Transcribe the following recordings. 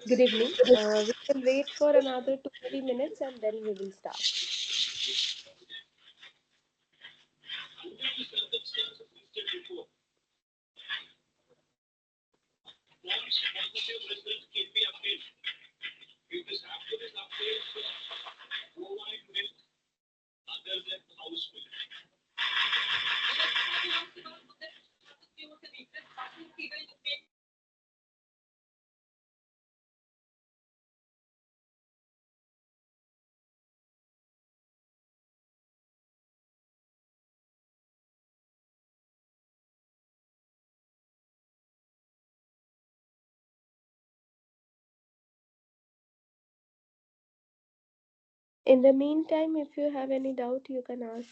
Good evening. We will wait for another 2-3 minutes and then we will start. In the meantime, if you have any doubt, you can ask.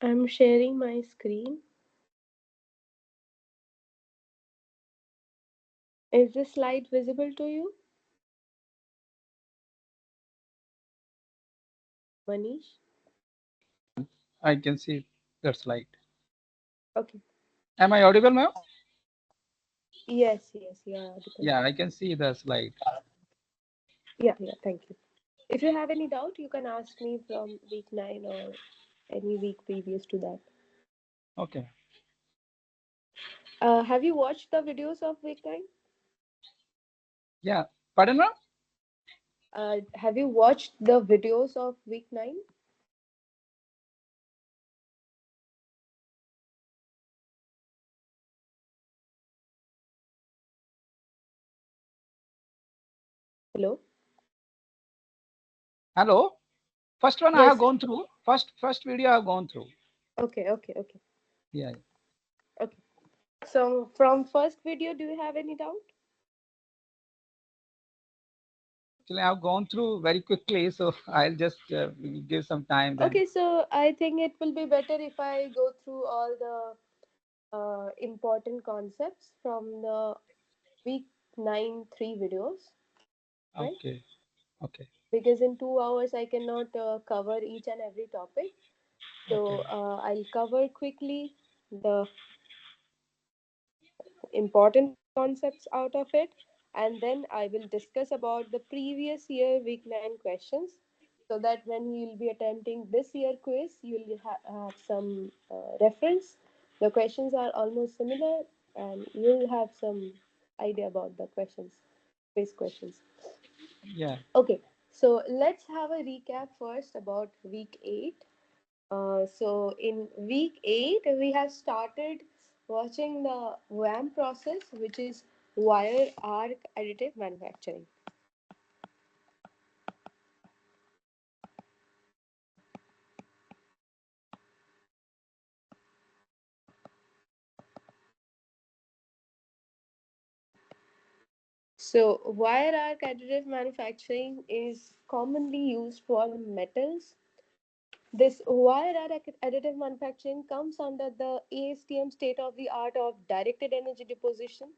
I'm sharing my screen. Is this slide visible to you, Manish? Yeah, I can see that slide. Okay. Am I audible now? Yes, yes, you are audible. Yeah, I can see the slide. Yeah, yeah, thank you. If you have any doubt, you can ask me from week 9 or any week previous to that. Okay. Have you watched the videos of week 9? Yeah. Pardon, ma'am? Have you watched the videos of week 9? Hello? Hello. First one I have Yes. gone through. First video I have gone through. Okay, okay, okay. Yeah. Okay. So from first video, do you have any doubt? Actually, I have gone through very quickly, so I'll just give some time then. Okay, so I think it will be better if I go through all the important concepts from the week 9 3 videos, right? Okay. Okay. Because in 2 hours I cannot cover each and every topic. So Okay. I'll cover quickly the important concepts out of it, and then I will discuss about the previous year week 9 questions, so that when you will be attempting this year quiz, you will have some reference. The questions are almost similar, and you'll have some idea about the questions, quiz questions. Yeah. Okay, so let's have a recap first about week 8. So in week 8, we have started watching the WAM process, which is wire arc additive manufacturing. So wire arc additive manufacturing is commonly used for metals. This wire arc additive manufacturing comes under the ASTM state of the art of directed energy deposition.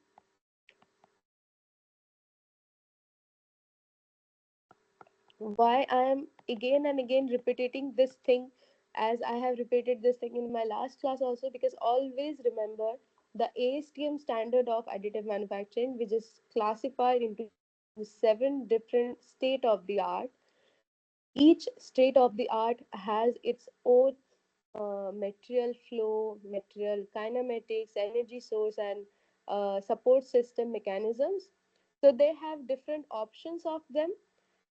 Why I am again and again repeating this thing, as I have repeated this thing in my last class also, because always remember the ASTM standard of additive manufacturing, which is classified into 7 different state of the art. Each state of the art has its own material flow, material kinematics, energy source, and support system mechanisms. So they have different options of them,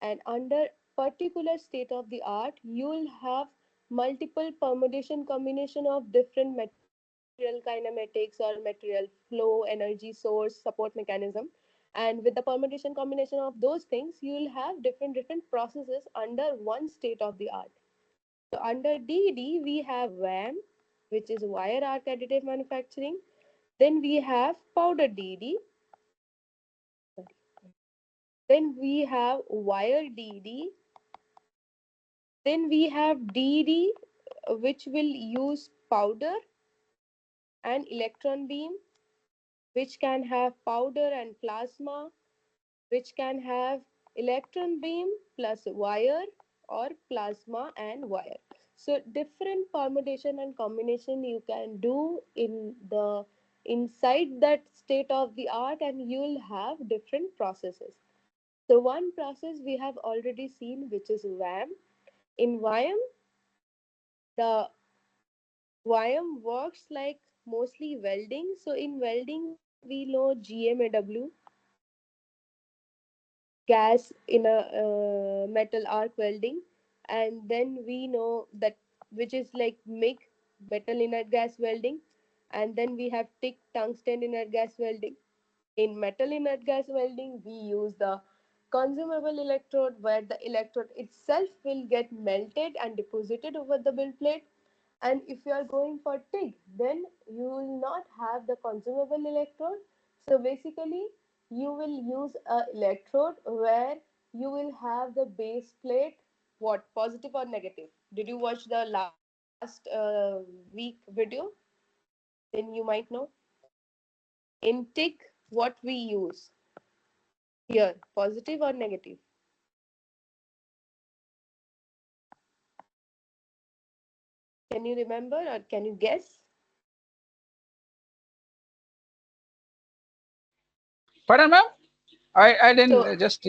and under particular state of the art you will have multiple permutation combination of different material kinematics or material flow, energy source, support mechanism. And with the permutation combination of those things, you will have different processes under one state of the art. So under DD we have WAM, which is wire arc additive manufacturing. Then we have powder DD. Then we have wire DD. Then we have DD, which will use powder and electron beam, which can have powder and plasma, which can have electron beam plus wire or plasma and wire. So different permutation and combination you can do in the inside that state of the art, and you'll have different processes. So one process we have already seen, which is WAM. In WAM, the WAM works like mostly welding. So in welding, we know GMAW, gas in a metal arc welding, and then we know that, which is like MIG, metal inert gas welding, and then we have TIG, tungsten inert gas welding. In metal inert gas welding, we use the consumable electrode, where the electrode itself will get melted and deposited over the build plate. And if you are going for TIG, then you will not have the consumable electrode. So basically, you will use a electrode where you will have the base plate, what, positive or negative. Did you watch the last week video? Then you might know. In TIG, what we use here, positive or negative? Can you remember or can you guess? Pardon, ma'am? I didn't So, just.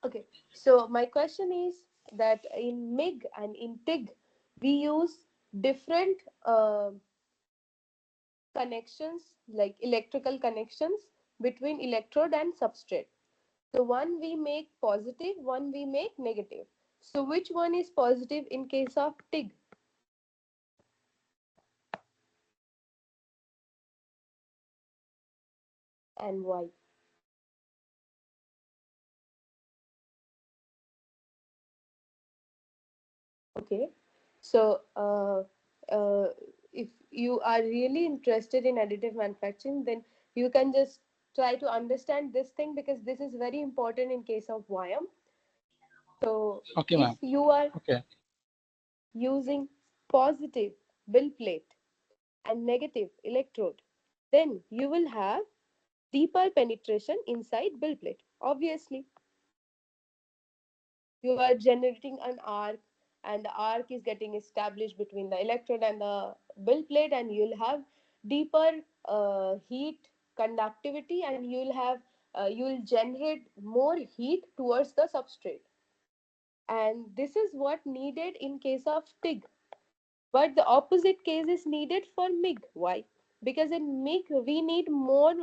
okay. So my question is that in MIG and in TIG, we use different connections, like electrical connections between electrode and substrate. So one we make positive, one we make negative. So which one is positive in case of TIG, and why? Okay. So if you are really interested in additive manufacturing, then you can just try to understand this thing, because this is very important in case of YM. So Okay, if ma'am. you are Okay. using positive bill plate and negative electrode, then you will have deeper penetration inside bill plate. Obviously, you are generating an arc, and the arc is getting established between the electrode and the build plate, and you'll have deeper heat conductivity, and you'll generate more heat towards the substrate. And this is what needed in case of TIG, but the opposite case is needed for MIG. Why? Because in MIG we need more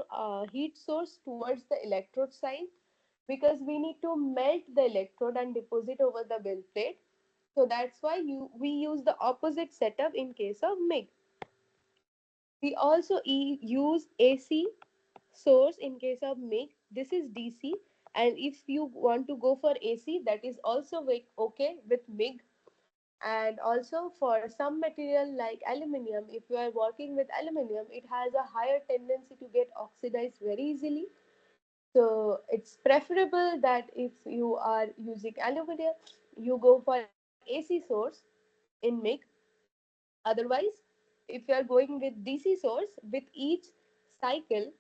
heat source towards the electrode side, because we need to melt the electrode and deposit over the build plate. So that's why we use the opposite setup in case of MIG. We also use AC source in case of MIG. This is DC, and if you want to go for AC, that is also okay with MIG. And also for some material like aluminium, if you are working with aluminium, it has a higher tendency to get oxidized very easily. So it's preferable that if you are using aluminium, you go for AC source in MIG. Otherwise, if you are going with DC source, with each cycle,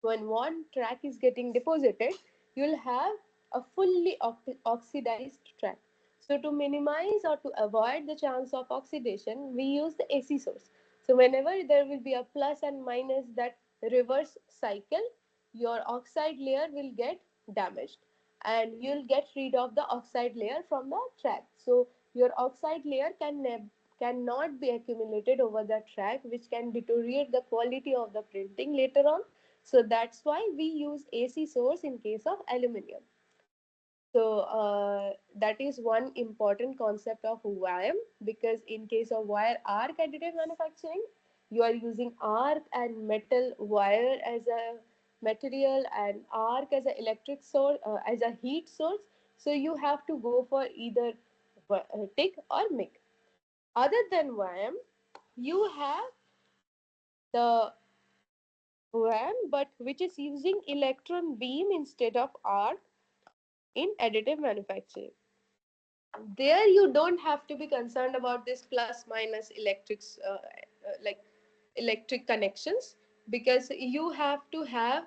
when one track is getting deposited, you'll have a fully oxidized track. So to minimize or to avoid the chance of oxidation, we use the AC source. So whenever there will be a plus and minus, that reverse cycle, your oxide layer will get damaged, and you'll get rid of the oxide layer from the track. So your oxide layer cannot be accumulated over the track, which can deteriorate the quality of the printing later on. So that's why we use AC source in case of aluminium. So that is one important concept of WIM, because in case of wire arc additive manufacturing, you are using arc and metal wire as a material, and arc as an electric source, as a heat source. So you have to go for either TIG or MIG. Other than WIM, you have the WAM, but which is using electron beam instead of arc in additive manufacturing. There you don't have to be concerned about this plus minus electrics, like electric connections, because you have to have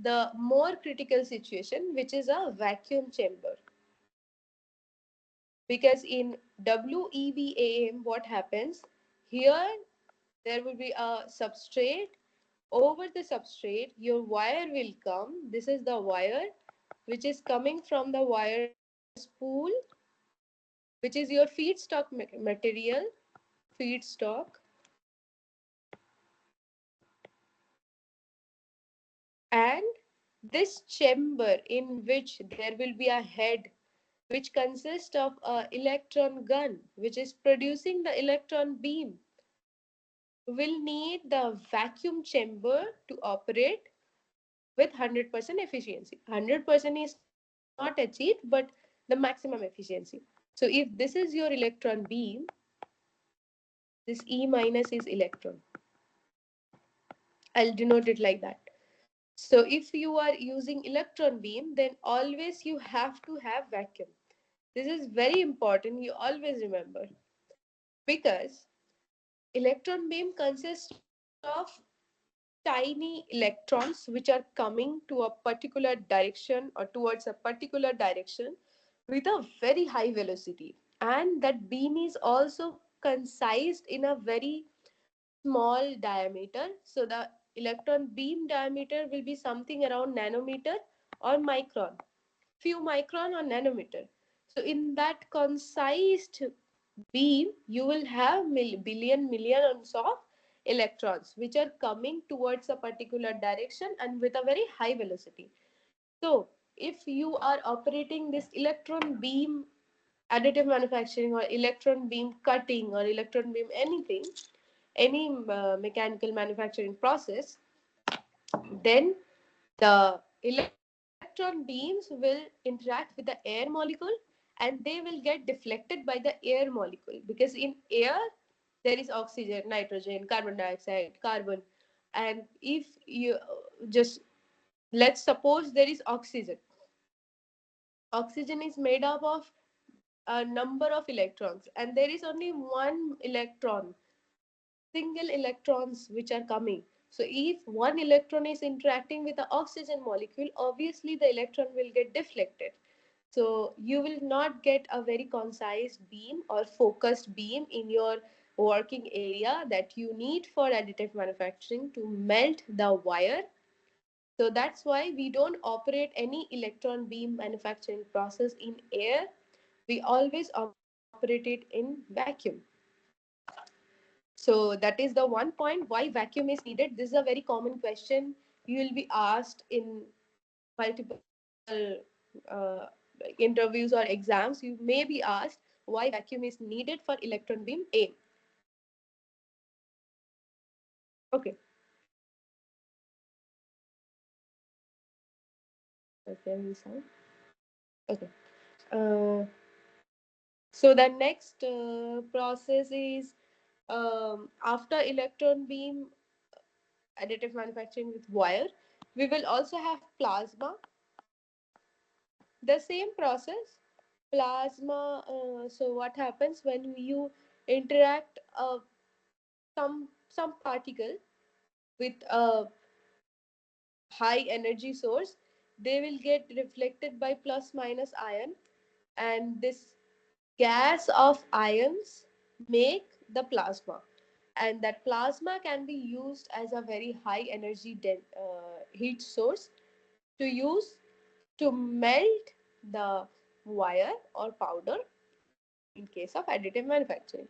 the more critical situation, which is a vacuum chamber. Because in WEBAM, what happens here, there will be a substrate. Over the substrate, your wire will come. This is the wire which is coming from the wire spool, which is your feedstock material, feedstock. And this chamber, in which there will be a head which consists of a electron gun which is producing the electron beam, will need the vacuum chamber to operate with 100% efficiency. 100% is not achieved, but the maximum efficiency. So if this is your electron beam, this E minus is electron. I'll denote it like that. So if you are using electron beam, then always you have to have vacuum. This is very important, you always remember, because electron beam consists of tiny electrons which are coming to a particular direction or towards a particular direction with a very high velocity. And that beam is also concised in a very small diameter. So the electron beam diameter will be something around nanometer or micron, few micron or nanometer. So in that concised beam, you will have millions of electrons which are coming towards a particular direction and with a very high velocity. So if you are operating this electron beam additive manufacturing or electron beam cutting or electron beam anything, any mechanical manufacturing process, then the electron beams will interact with the air molecule and they will get deflected by the air molecule, because in air there is oxygen, nitrogen, carbon dioxide, carbon. And if you just, let's suppose there is oxygen. Oxygen is made up of a number of electrons and there is only one electron, single electrons which are coming. So if one electron is interacting with the oxygen molecule, obviously the electron will get deflected. So you will not get a very concise beam or focused beam in your working area that you need for additive manufacturing to melt the wire. So that's why we don't operate any electron beam manufacturing process in air. We always operate it in vacuum. So that is the one point why vacuum is needed. This is a very common question you will be asked in multiple interviews or exams. You may be asked why vacuum is needed for electron beam A. Okay. Okay. Okay. Uh, so the next process is, after electron beam additive manufacturing with wire, we will also have plasma. The same process, plasma. So what happens when you interact some particle with a high energy source, they will get reflected by plus minus ion, and this gas of ions make the plasma, and that plasma can be used as a very high energy heat source to use to melt the wire or powder in case of additive manufacturing.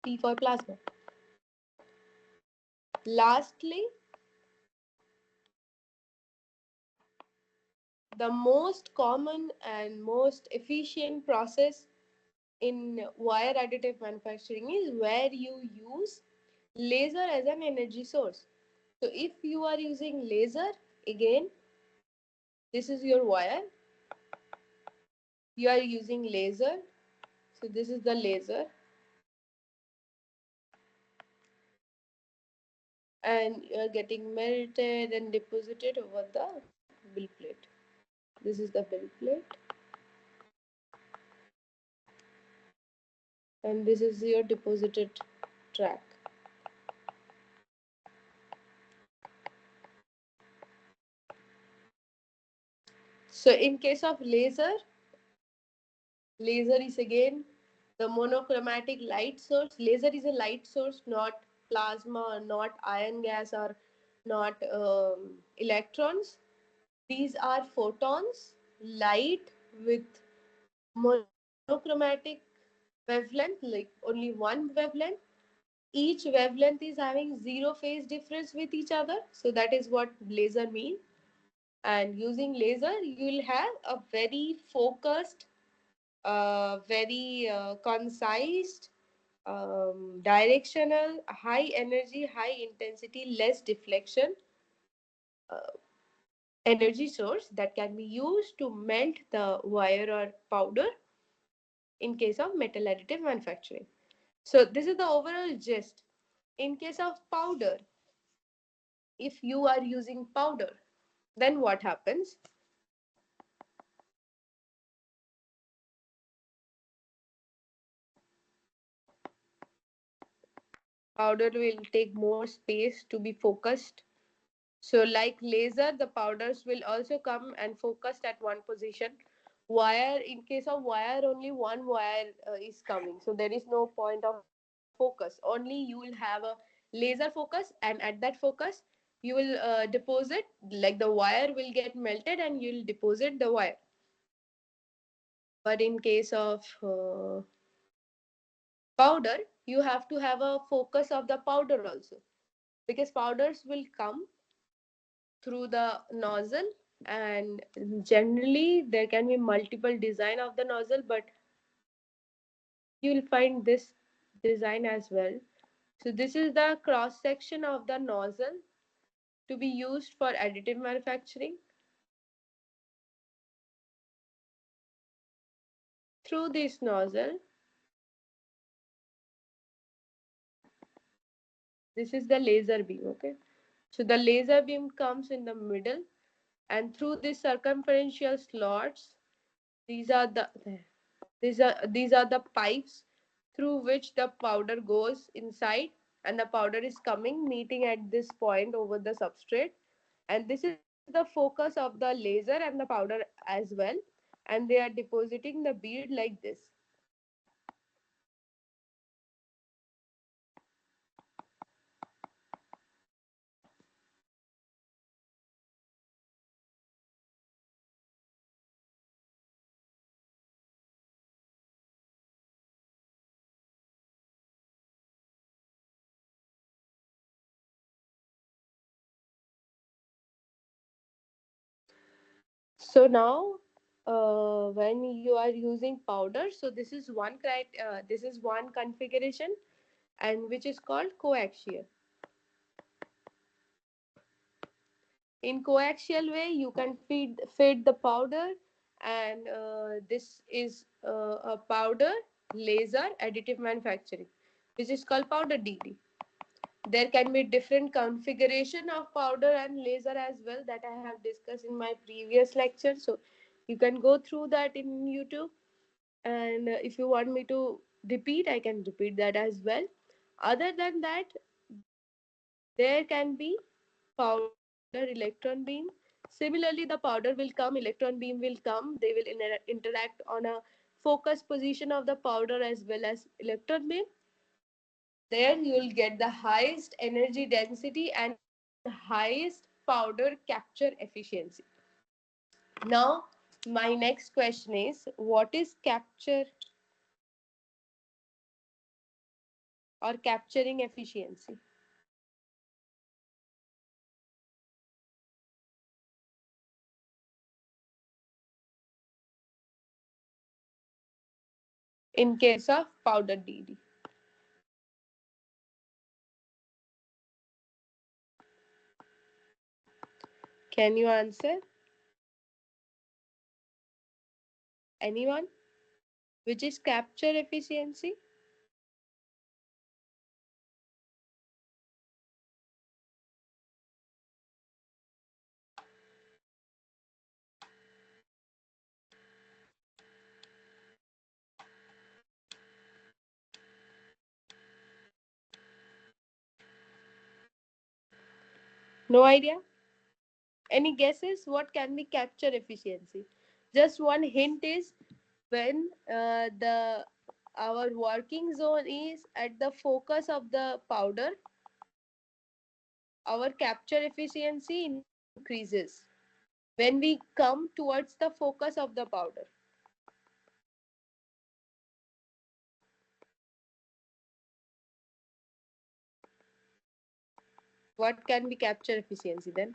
P for plasma. Lastly, the most common and most efficient process in wire additive manufacturing is where you use laser as an energy source. So if you are using laser, again, this is your wire, you are using laser. So this is the laser, and you are getting melted and deposited over the bill plate. This is the bill plate. and this is your deposited track. So in case of laser, laser is again the monochromatic light source. Laser is a light source, not plasma, not iron gas, or not electrons. These are photons, light with monochromatic wavelength, like only one wavelength. Each wavelength is having zero phase difference with each other. So that is what laser means. And using laser, you will have a very focused, very concise, directional, high energy, high intensity, less deflection uh, energy source that can be used to melt the wire or powder in case of metal additive manufacturing. So this is the overall gist. In case of powder, if you are using powder, then what happens? Powder will take more space to be focused. So like laser, the powders will also come and focused at one position. Wire, in case of wire, only one wire is coming. So there is no point of focus. Only you will have a laser focus, and at that focus, you will deposit, like the wire will get melted and you'll deposit the wire. But in case of powder, you have to have a focus of the powder also, because powders will come through the nozzle, and generally there can be multiple design of the nozzle, but you will find this design as well. So this is the cross section of the nozzle to be used for additive manufacturing. Through this nozzle, this is the laser beam. Okay, so the laser beam comes in the middle, and through these circumferential slots, these are the these are the pipes through which the powder goes inside, and the powder is coming meeting at this point over the substrate, and this is the focus of the laser and the powder as well, and they are depositing the bead like this. So now when you are using powder, so this is one configuration, and which is called coaxial. In coaxial way, you can feed the powder, and this is a powder laser additive manufacturing, which is called powder DD. There can be different configuration of powder and laser as well that I have discussed in my previous lecture. So you can go through that in YouTube, and if you want me to repeat, I can repeat that as well. Other than that, there can be powder electron beam. Similarly, the powder will come, electron beam will come, they will interact on a focus position of the powder as well as electron beam. Then you will get the highest energy density and highest powder capture efficiency. Now, my next question is, what is capture or capturing efficiency? In case of powder DD, can you answer? Anyone? Which is capture efficiency? No idea? Any guesses? What can be capture efficiency? Just one hint is when the our working zone is at the focus of the powder, our capture efficiency increases. When we come towards the focus of the powder, what can be capture efficiency then?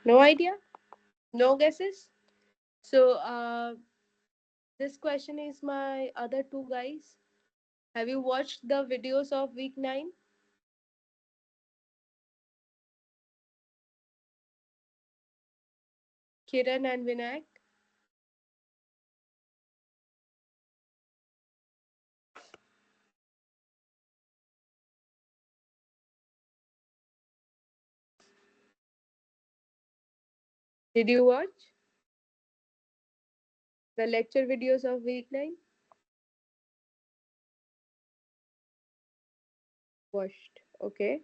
No idea? No guesses? So this question is my other two guys. Have you watched the videos of week 9? Kiran and Vinayak? Did you watch the lecture videos of week 9? Watched. Okay.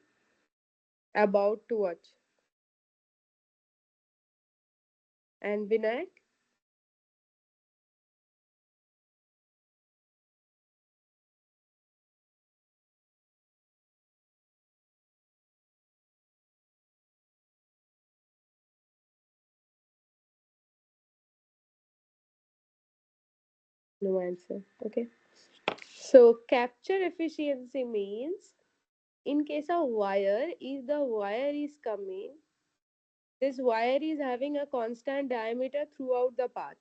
About to watch. And Vinayak? No answer. Okay. So capture efficiency means in case of wire, if the wire is coming, this wire is having a constant diameter throughout the path.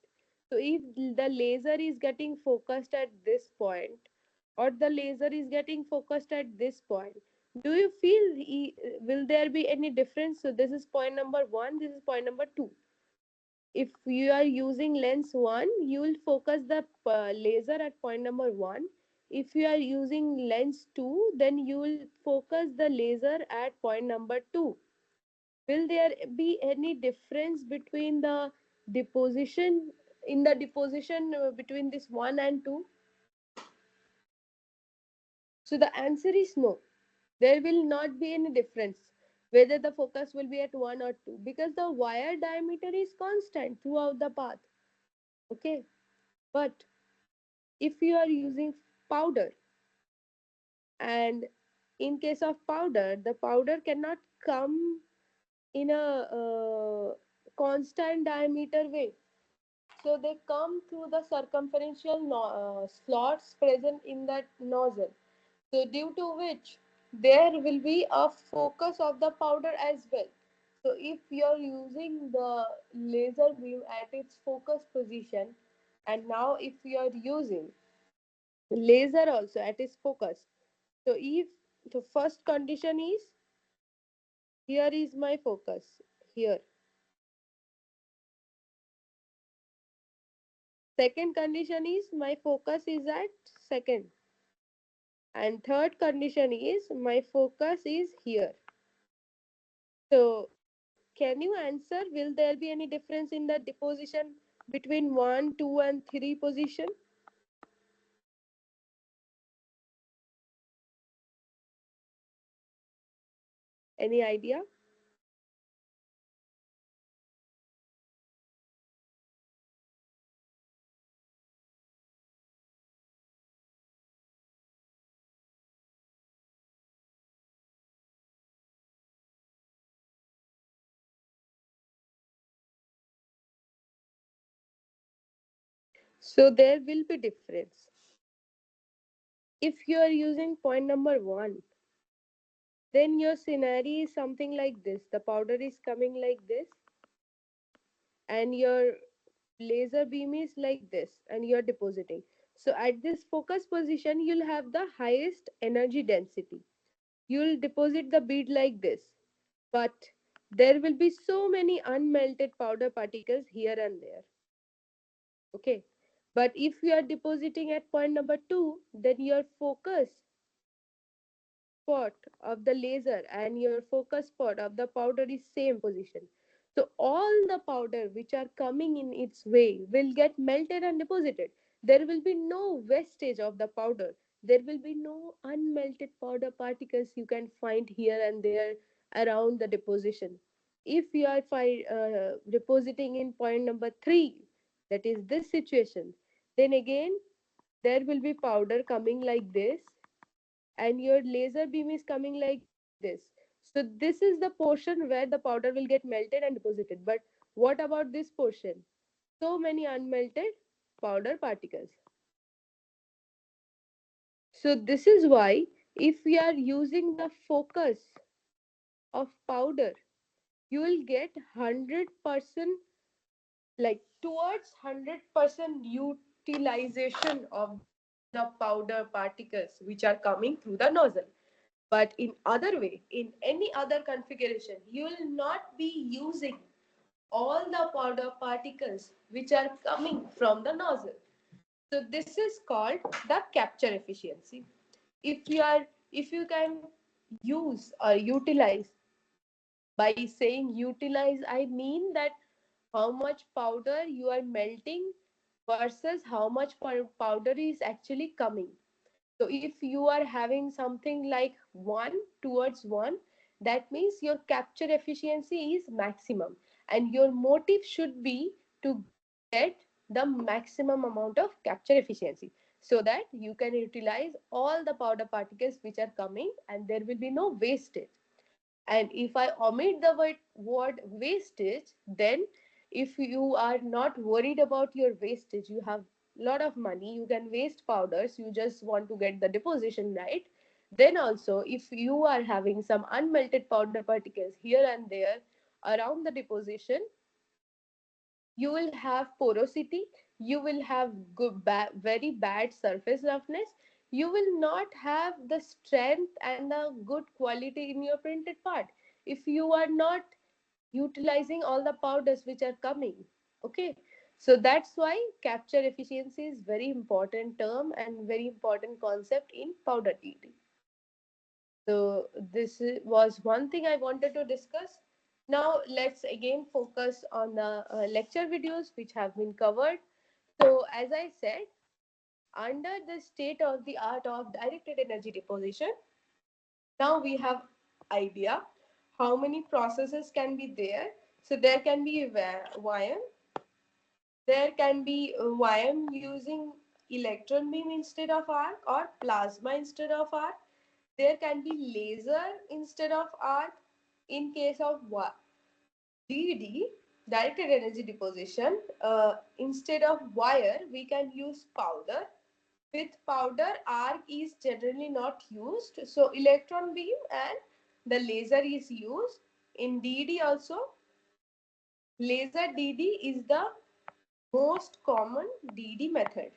So if the laser is getting focused at this point or the laser is getting focused at this point, do you feel will there be any difference? So this is point number 1, this is point number 2. If you are using lens 1, you will focus the laser at point number 1. If you are using lens 2, then you will focus the laser at point number 2. Will there be any difference between the deposition in the deposition between this 1 and 2? So the answer is no. There will not be any difference whether the focus will be at 1 or 2 because the wire diameter is constant throughout the path. Okay, but if you are using powder, and in case of powder, the powder cannot come in a constant diameter way. So they come through the circumferential slots present in that nozzle. So due to which there will be a focus of the powder as well. So if you're using the laser beam at its focus position, and now if you are using laser also at its focus, so if the first condition is here is my focus here. Second condition is my focus is at second. And third condition is my focus is here. So can you answer? Will there be any difference in the deposition between 1, 2 and 3 position? Any idea? So there will be difference. If you are using point number 1, then your scenario is something like this. The powder is coming like this and your laser beam is like this and you're depositing. So at this focus position, you'll have the highest energy density. You'll deposit the bead like this, but there will be so many unmelted powder particles here and there. Okay. But if you are depositing at point number 2, then your focus spot of the laser and your focus spot of the powder is same position. So all the powder which are coming in its way will get melted and deposited. There will be no wastage of the powder. There will be no unmelted powder particles you can find here and there around the deposition. If you are depositing in point number 3, that is this situation, then again there will be powder coming like this and your laser beam is coming like this. So this is the portion where the powder will get melted and deposited. But what about this portion? So many unmelted powder particles. So this is why if we are using the focus of powder, you will get 100% like towards 100% utilization of the powder particles which are coming through the nozzle. But in other way, in any other configuration, you will not be using all the powder particles which are coming from the nozzle. So this is called the capture efficiency. If you can use or utilize, by saying utilize I mean that how much powder you are melting versus how much powder is actually coming. So if you are having something like 1 towards 1, that means your capture efficiency is maximum and your motive should be to get the maximum amount of capture efficiency so that you can utilize all the powder particles which are coming and there will be no wastage. And if I omit the word wastage, then if you are not worried about your wastage, you have lot of money, you can waste powders, you just want to get the deposition right. Then also, if you are having some unmelted powder particles here and there around the deposition, you will have porosity, you will have very bad surface roughness, you will not have the strength and the good quality in your printed part if you are not utilizing all the powders which are coming. Okay, so that's why capture efficiency is very important term and very important concept in powder TD. So this was one thing I wanted to discuss. Now let's again focus on the lecture videos which have been covered. So as I said, under the state of the art of directed energy deposition, now we have idea how many processes can be there. So there can be YM, there can be YM using electron beam instead of arc or plasma instead of arc. There can be laser instead of arc. In case of DD, directed energy deposition, instead of wire, we can use powder. With powder, arc is generally not used. So electron beam and the laser is used. In DD also, laser DD is the most common DD method.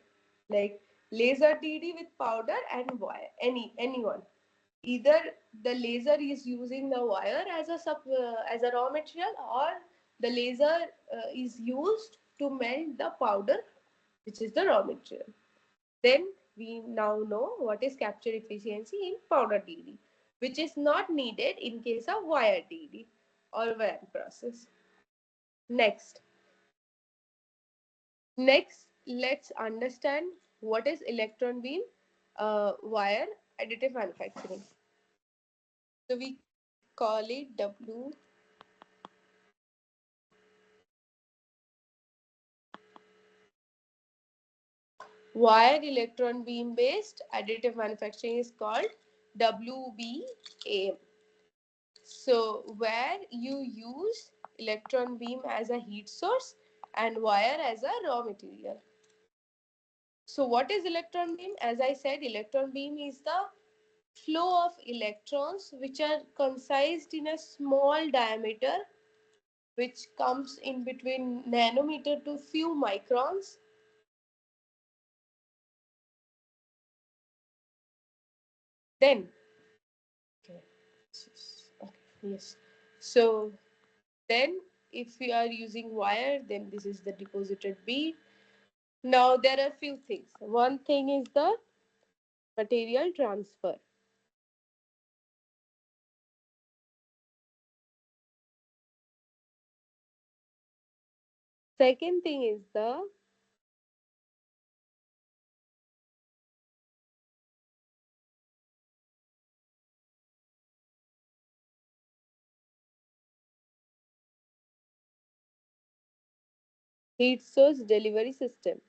Like laser DD with powder and wire, anyone. Either the laser is using the wire as a raw material, or the laser is used to melt the powder which is the raw material. Then we now know what is capture efficiency in powder DD, which is not needed in case of wire DD or wire process. Next, let's understand what is electron beam wire additive manufacturing. So we call it wire electron beam based additive manufacturing is called WBAM. So where you use electron beam as a heat source and wire as a raw material. So what is electron beam? As I said, electron beam is the flow of electrons which are concised in a small diameter which comes in between nanometer to few microns. Then, okay, yes. So then, if we are using wire, then this is the deposited bead. Now there are few things. One thing is the material transfer. Second thing is the heat source delivery system.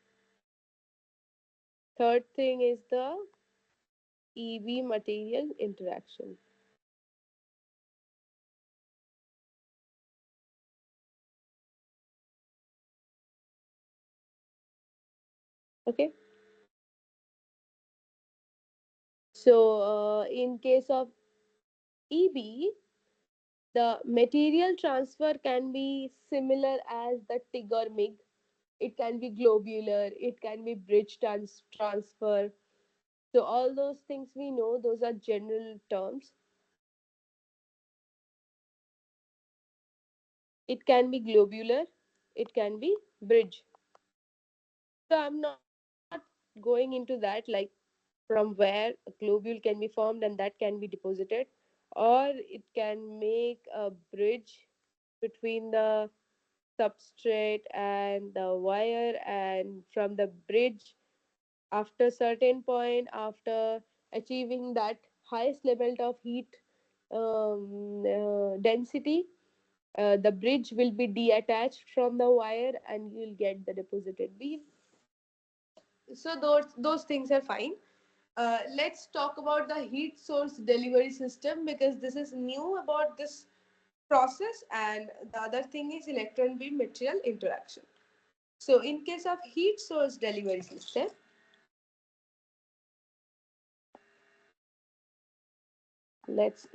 Third thing is the EV material interaction. Okay. So in case of EB, the material transfer can be similar as the TIG or MIG. It can be globular, it can be transfer. So all those things we know, those are general terms. It can be globular, it can be bridge. So I'm not going into that, like from where a globule can be formed and that can be deposited, or it can make a bridge between the substrate and the wire, and from the bridge, after certain point, after achieving that highest level of heat density, the bridge will be detached from the wire and you'll get the deposited beam. So those things are fine. Let's talk about the heat source delivery system, because this is new about this process, and the other thing is electron beam material interaction. So in case of heat source delivery system, let's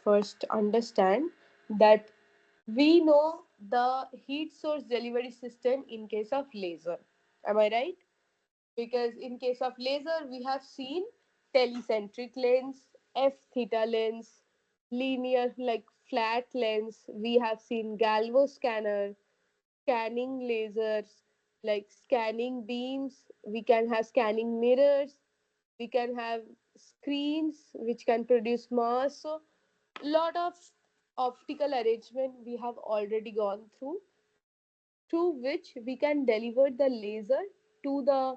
first understand that we know the heat source delivery system in case of laser. Am I right? Because in case of laser we have seen telecentric lens, f theta lens, linear like flat lens, we have seen galvo scanner, scanning lasers, like scanning beams, we can have scanning mirrors, we can have screens which can produce mass. So lot of optical arrangement we have already gone through which we can deliver the laser to the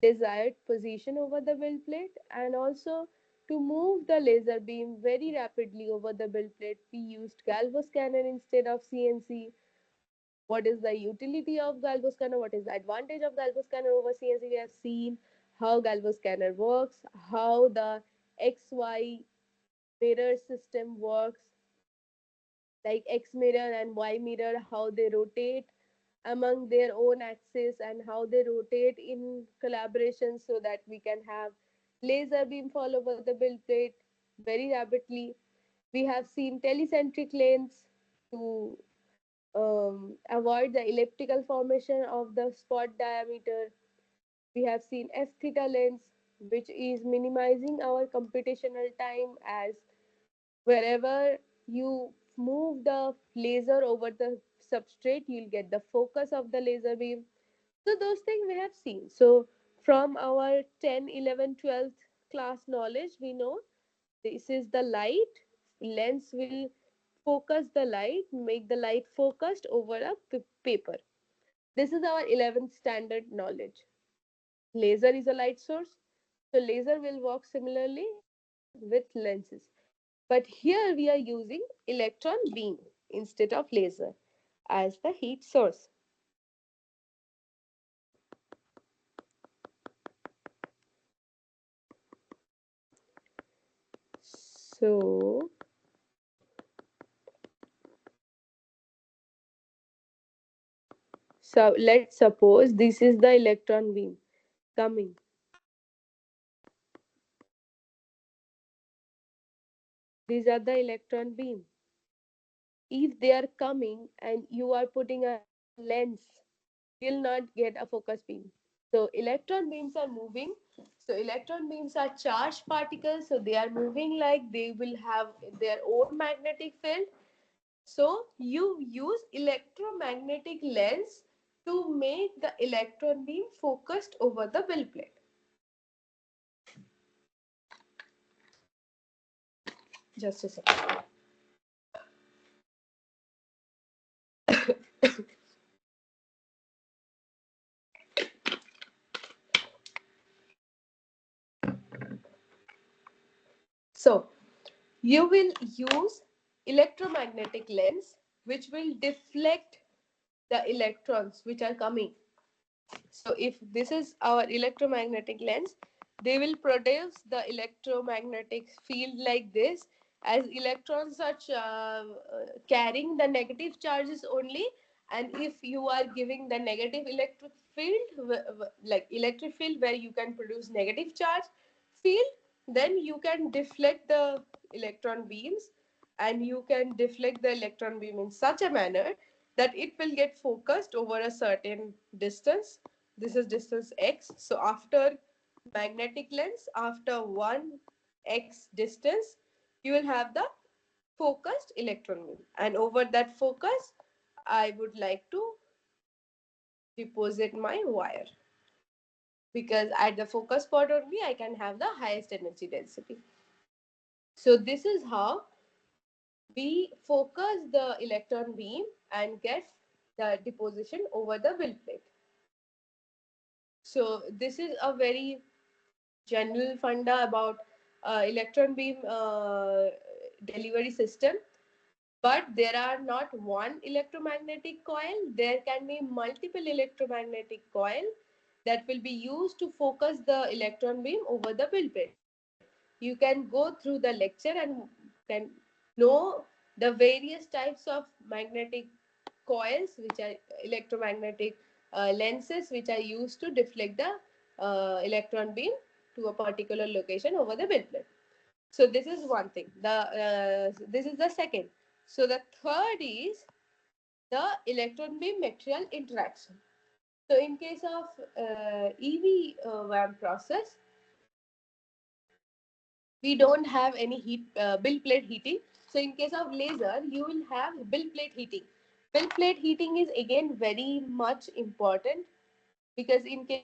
desired position over the build plate, and also to move the laser beam very rapidly over the build plate we used galvo scanner instead of CNC. What is the utility of galvo scanner, what is the advantage of galvo scanner over CNC? We have seen how galvo scanner works, how the XY mirror system works, like X mirror and Y mirror, how they rotate among their own axis and how they rotate in collaboration, so that we can have laser beam fall over the build plate very rapidly. We have seen telecentric lens to avoid the elliptical formation of the spot diameter. We have seen f theta lens, which is minimizing our computational time, as wherever you move the laser over the substrate, you'll get the focus of the laser beam. So those things we have seen. So from our 10, 11, 12th class knowledge, we know this is the light. Lens will focus the light, make the light focused over a paper. This is our 11th standard knowledge. Laser is a light source. So laser will work similarly with lenses. But here we are using electron beam instead of laser as the heat source. So let's suppose this is the electron beam coming. These are the electron beam. if they are coming and you are putting a lens, you will not get a focus beam. So electron beams are moving. So electron beams are charged particles, so they are moving like they will have their own magnetic field. So you use electromagnetic lens to make the electron beam focused over the bill plate. Just a second. So you will use electromagnetic lens which will deflect the electrons which are coming. So if this is our electromagnetic lens, they will produce the electromagnetic field like this, as electrons are carrying the negative charges only. And if you are giving the negative electric field, like electric field where you can produce negative charge field, then you can deflect the electron beams, and you can deflect the electron beam in such a manner that it will get focused over a certain distance. This is distance x. So after magnetic lens, after 1x distance, you will have the focused electron beam. And over that focus, I would like to deposit my wire, because at the focus spot only I can have the highest energy density. So this is how we focus the electron beam and get the deposition over the bill plate. So this is a very general funda about electron beam delivery system. But there are not one electromagnetic coil, there can be multiple electromagnetic coil that will be used to focus the electron beam over the bill plate. You can go through the lecture and can know the various types of magnetic coils, which are electromagnetic lenses, which are used to deflect the electron beam to a particular location over the bill plate. So this is one thing. This is the second. So the third is the electron beam material interaction. So in case of EV WAM process, we don't have any heat bill plate heating. So in case of laser, you will have bill plate heating. Bill plate heating is again very much important, because in case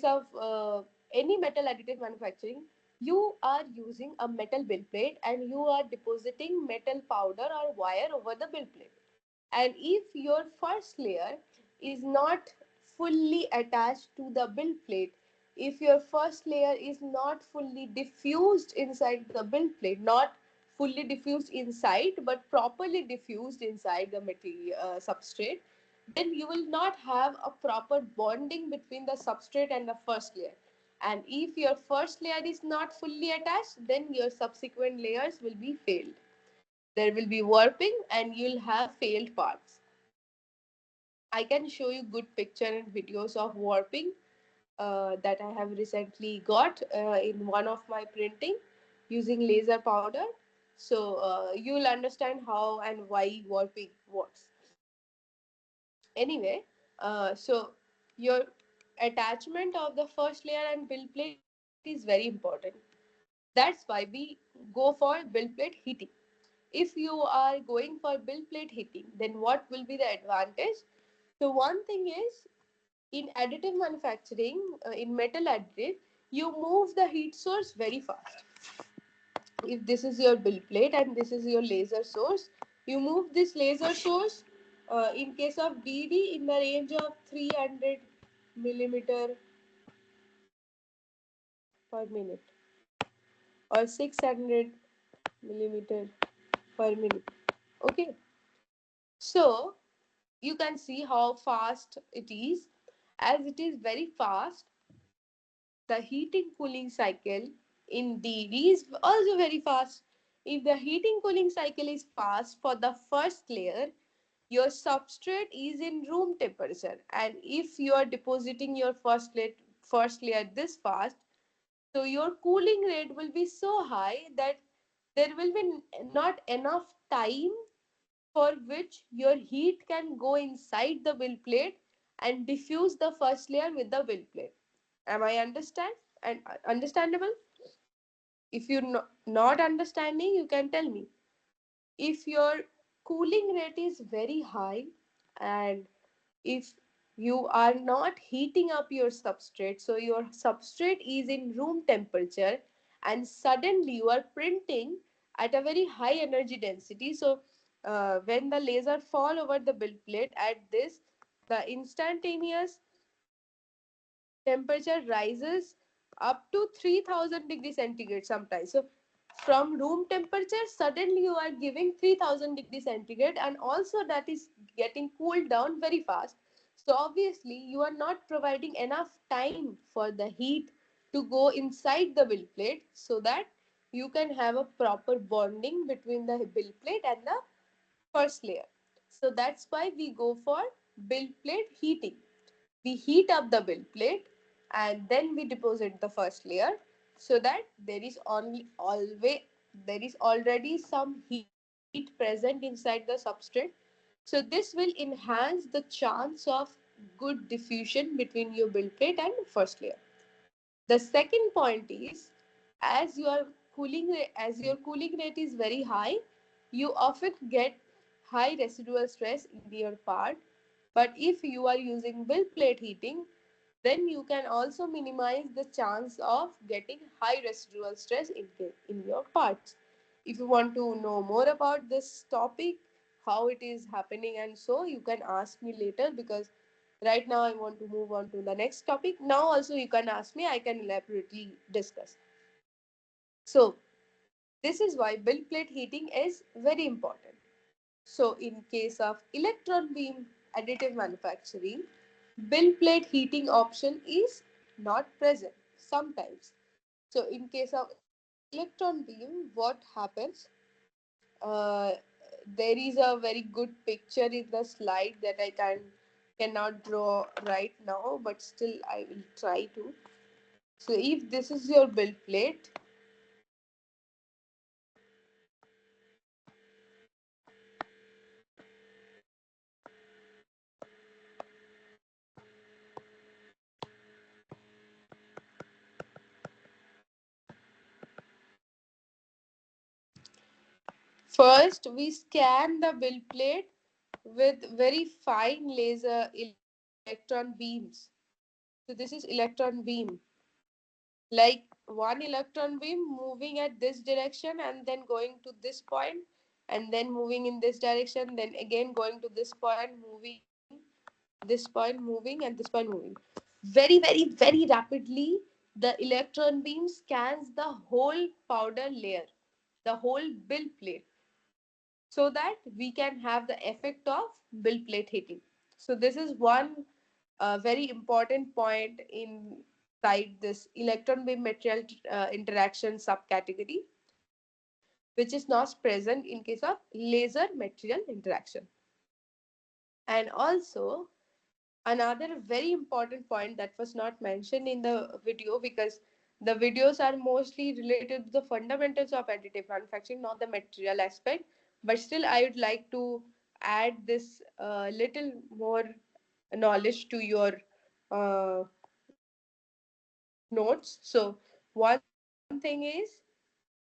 of any metal additive manufacturing, you are using a metal bill plate and you are depositing metal powder or wire over the bill plate. And if your first layer is not fully attached to the bill plate, if your first layer is not fully diffused inside the bill plate, not fully diffused inside but properly diffused inside the material substrate, then you will not have a proper bonding between the substrate and the first layer. And if your first layer is not fully attached, then your subsequent layers will be failed. There will be warping and you'll have failed parts. I can show you good picture and videos of warping that I have recently got in one of my printing using laser powder. So you'll understand how and why warping works. Anyway, so your attachment of the first layer and build plate is very important. That's why we go for build plate heating. If you are going for build plate heating, then what will be the advantage? So one thing is, in additive manufacturing, in metal additive, you move the heat source very fast. If this is your build plate and this is your laser source, you move this laser source in case of DD in the range of 300 millimeter per minute or 600 millimeter per minute. Okay, so you can see how fast it is. As it is very fast, the heating cooling cycle in DD is also very fast. If the heating cooling cycle is fast for the first layer, your substrate is in room temperature. And if you are depositing your first layer this fast, so your cooling rate will be so high that there will be not enough time for which your heat can go inside the build plate and diffuse the first layer with the build plate. Am I understand and understandable? If you're not understanding, you can tell me. If your cooling rate is very high, and if you are not heating up your substrate, so your substrate is in room temperature, and suddenly you are printing at a very high energy density, so when the laser fall over the build plate at this, the instantaneous temperature rises up to 3000 degrees centigrade sometimes. So from room temperature suddenly you are giving 3000 degrees centigrade, and also that is getting cooled down very fast. So obviously you are not providing enough time for the heat to go inside the build plate so that you can have a proper bonding between the build plate and the first layer. So that's why we go for build plate heating. We heat up the build plate and then we deposit the first layer, so that there is already some heat present inside the substrate. So this will enhance the chance of good diffusion between your build plate and first layer. The second point is, as your cooling rate is very high, you often get high residual stress in your part. But if you are using build plate heating, then you can also minimize the chance of getting high residual stress in your parts. If you want to know more about this topic, how it is happening, and so you can ask me later, because right now I want to move on to the next topic. Now also you can ask me, I can elaborately discuss. So this is why build plate heating is very important. So in case of electron beam additive manufacturing, build plate heating option is not present sometimes. So in case of electron beam, what happens? Uh, there is a very good picture in the slide that I cannot draw right now, but still I will try to. So if this is your build plate, first we scan the build plate with very fine laser electron beams. So this is electron beam, like one electron beam moving at this direction and then going to this point, and then moving in this direction, then again going to this point, moving this point, moving, and this point, moving. Very rapidly the electron beam scans the whole powder layer, the whole build plate, so that we can have the effect of build plate heating. So this is one very important point inside this electron beam material interaction subcategory, which is not present in case of laser material interaction. And also, another very important point that was not mentioned in the video, because the videos are mostly related to the fundamentals of additive manufacturing, not the material aspect. But still, I would like to add this little more knowledge to your uh, notes. So, one thing is,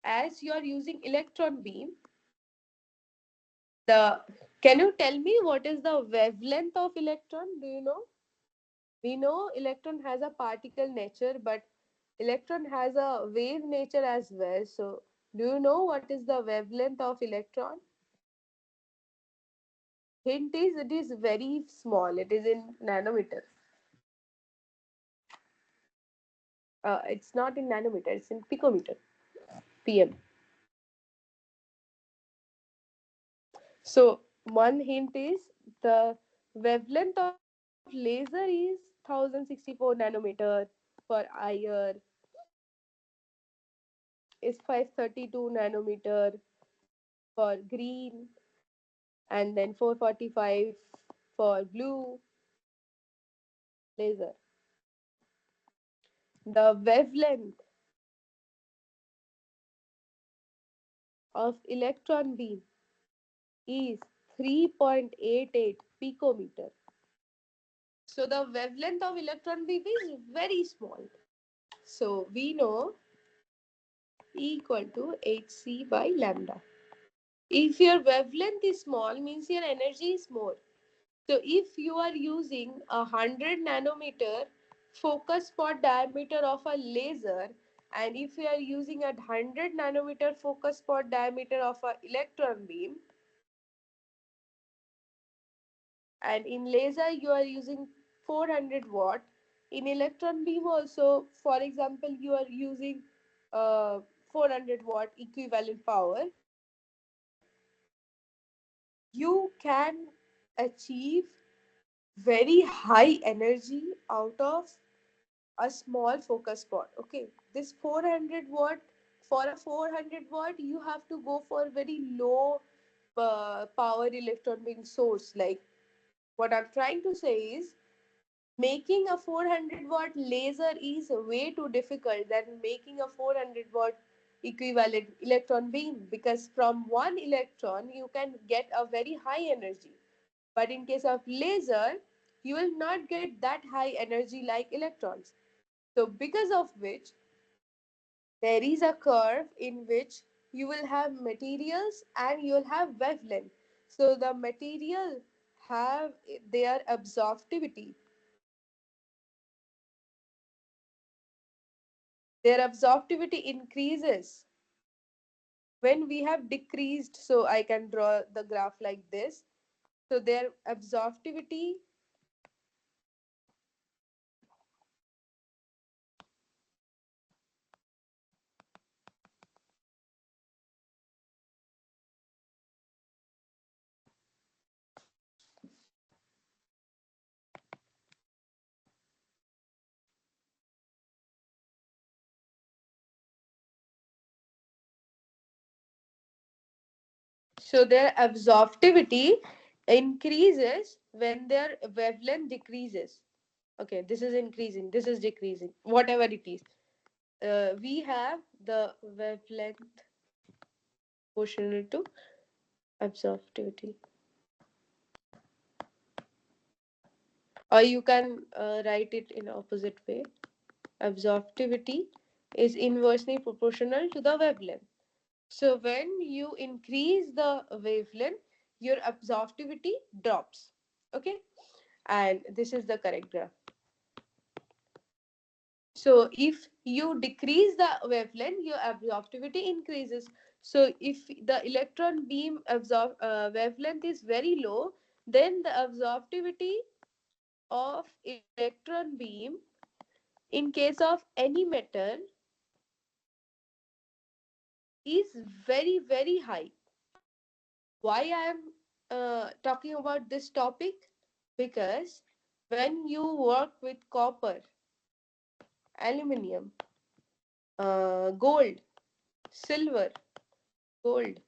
as you are using electron beam, the can you tell me what is the wavelength of electron? Do you know? We know electron has a particle nature, but electron has a wave nature as well. So, do you know what is the wavelength of electron? Hint is, it is very small. It is in nanometer. It's not in nanometer. It's in picometer, PM. So, one hint is the wavelength of laser is 1064 nanometer. For IR is 532 nanometer for green, and then 445 for blue laser. The wavelength of electron beam is 3.88 picometer. So the wavelength of electron beam is very small. So we know E equal to hc by lambda. If your wavelength is small, means your energy is more. So if you are using 100 nanometer focus spot diameter of a laser, and if you are using a 100 nanometer focus spot diameter of a electron beam, and in laser you are using 400 watt, in electron beam also, for example, you are using 400 watt equivalent power, you can achieve very high energy out of a small focus spot. Okay, this 400 watt, for a 400 watt you have to go for very low power electron beam source. Like, what I'm trying to say is, making a 400 watt laser is way too difficult than making a 400 watt equivalent electron beam, because from one electron you can get a very high energy, but in case of laser you will not get that high energy like electrons. So because of which there is a curve in which you will have materials and you will have wavelength. So the material have their absorptivity. Their absorptivity increases when we have decreased. So I can draw the graph like this. So their absorptivity, so their absorptivity increases when their wavelength decreases. Okay, this is increasing, this is decreasing, whatever it is. We have the wavelength proportional to absorptivity, or you can write it in opposite way. Absorptivity is inversely proportional to the wavelength. So when you increase the wavelength, your absorptivity drops. Okay, and this is the correct graph. So if you decrease the wavelength, your absorptivity increases. So if the electron beam wavelength is very low, then the absorptivity of electron beam in case of any metal is very very high. Why I am talking about this topic? Because when you work with copper, aluminium, gold, silver, gold,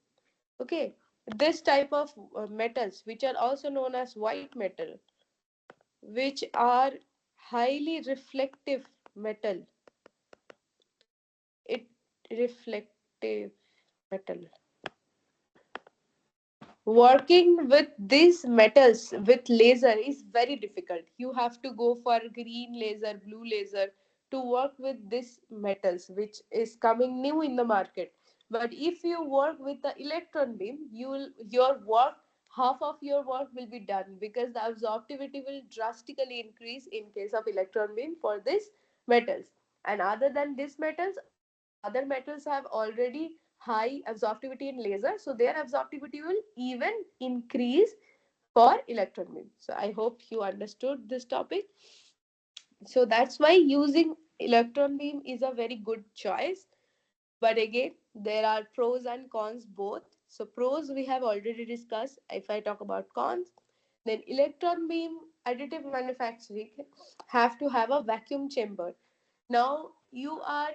okay, this type of metals, which are also known as white metal, which are highly reflective metal, it reflective metal, working with these metals with laser is very difficult. You have to go for green laser, blue laser to work with these metals, which is coming new in the market. But if you work with the electron beam, your work, half of your work will be done, because the absorptivity will drastically increase in case of electron beam for these metals. And other than these metals, other metals have already high absorptivity in laser, so their absorptivity will even increase for electron beam. So I hope you understood this topic. So that's why using electron beam is a very good choice. But again, there are pros and cons both. So pros we have already discussed. If I talk about cons, then electron beam additive manufacturing have to have a vacuum chamber. Now you are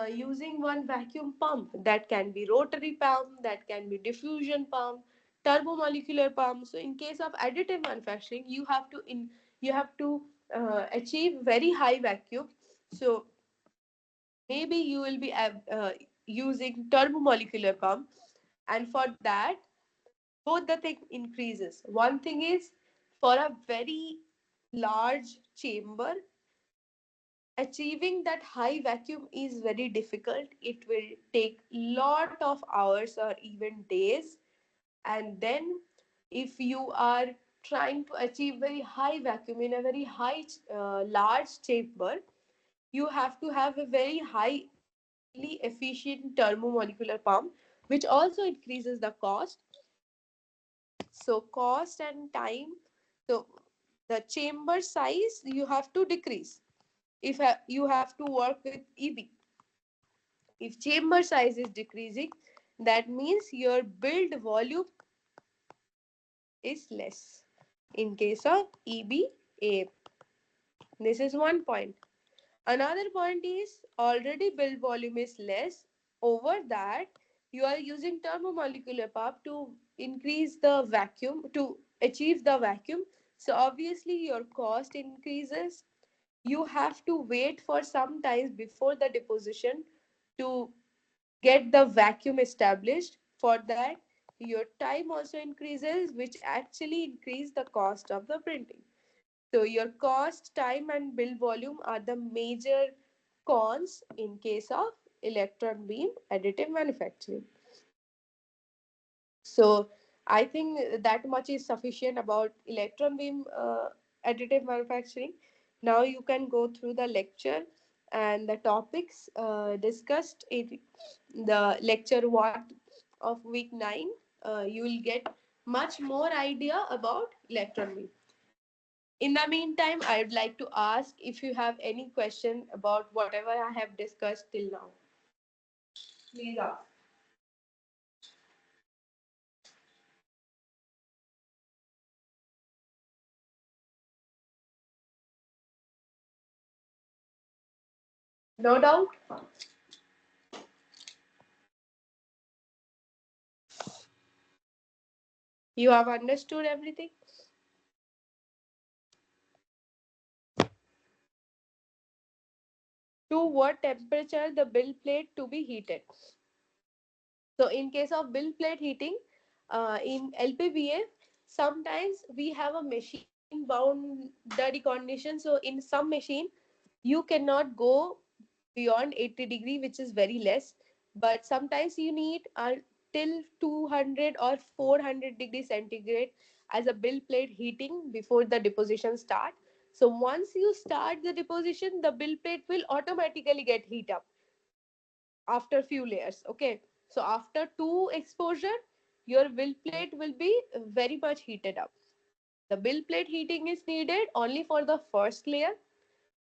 using one vacuum pump, that can be rotary pump, that can be diffusion pump, turbomolecular pump. So in case of additive manufacturing, you have to achieve very high vacuum. So maybe you will be using turbomolecular pump, and for that both the thing increases. One thing is, for a very large chamber, achieving that high vacuum is very difficult. It will take lot of hours or even days. And then if you are trying to achieve very high vacuum in a very large chamber, you have to have a very highly efficient thermomolecular pump, which also increases the cost. So cost and time. So the chamber size you have to decrease if you have to work with EB. If chamber size is decreasing, that means your build volume is less in case of EBA. This is one point. Another point is, already build volume is less. Over that, you are using thermomolecular pump to increase the vacuum, to achieve the vacuum. So obviously your cost increases. You have to wait for some time before the deposition to get the vacuum established. For that, your time also increases, which actually increase the cost of the printing. So your cost, time, and build volume are the major cons in case of electron beam additive manufacturing. So I think that much is sufficient about electron beam additive manufacturing. Now you can go through the lecture and the topics discussed in the lecture 1 of week 9. You will get much more idea about electron beam. In the meantime, I would like to ask if you have any question about whatever I have discussed till now. Please ask. No doubt? You have understood everything? To what temperature the build plate to be heated? So in case of build plate heating, in LPBA, sometimes we have a machine boundary condition. So in some machine, you cannot go beyond 80-degree, which is very less. But sometimes you need till 200 or 400 degree centigrade as a build plate heating before the deposition start. So once you start the deposition, the build plate will automatically get heat up after few layers. Okay, so after two exposure, your build plate will be very much heated up. The build plate heating is needed only for the first layer,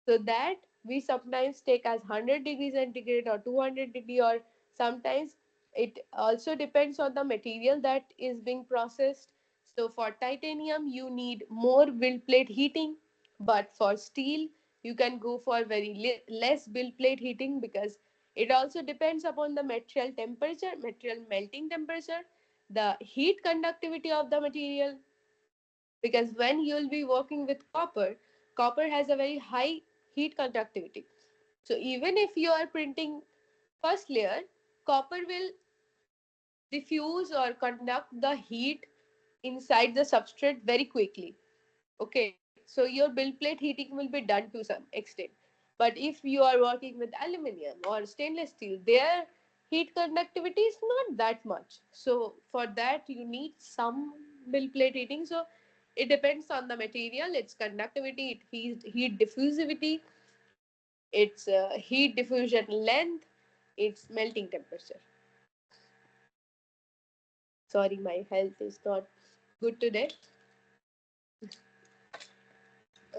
so that we sometimes take as 100 degrees centigrade or 200 degree, or sometimes it also depends on the material that is being processed. So for titanium you need more build plate heating, but for steel you can go for very less build plate heating, because it also depends upon the material temperature, material melting temperature, the heat conductivity of the material. Because when you'll be working with copper, copper has a very high heat conductivity. So even if you are printing first layer, copper will diffuse or conduct the heat inside the substrate very quickly. Okay, so your build plate heating will be done to some extent. But if you are working with aluminum or stainless steel, their heat conductivity is not that much. So for that you need some build plate heating. So it depends on the material, its conductivity, its heat diffusivity, its heat diffusion length, its melting temperature. Sorry, my health is not good today.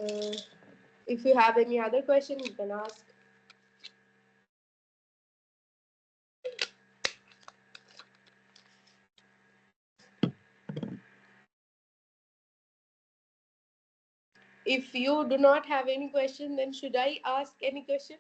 Uh, if you have any other question, you can ask. If you do not have any question, then should I ask any question?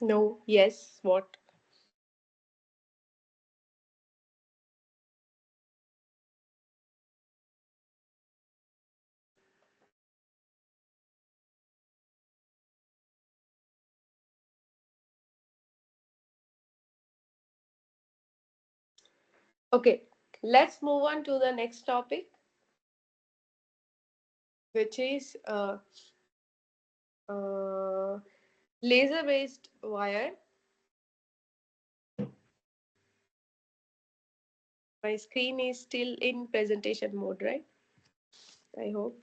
No. Yes. What? Okay. Let's move on to the next topic, which is uh, laser based wire. My screen is still in presentation mode, right? I hope.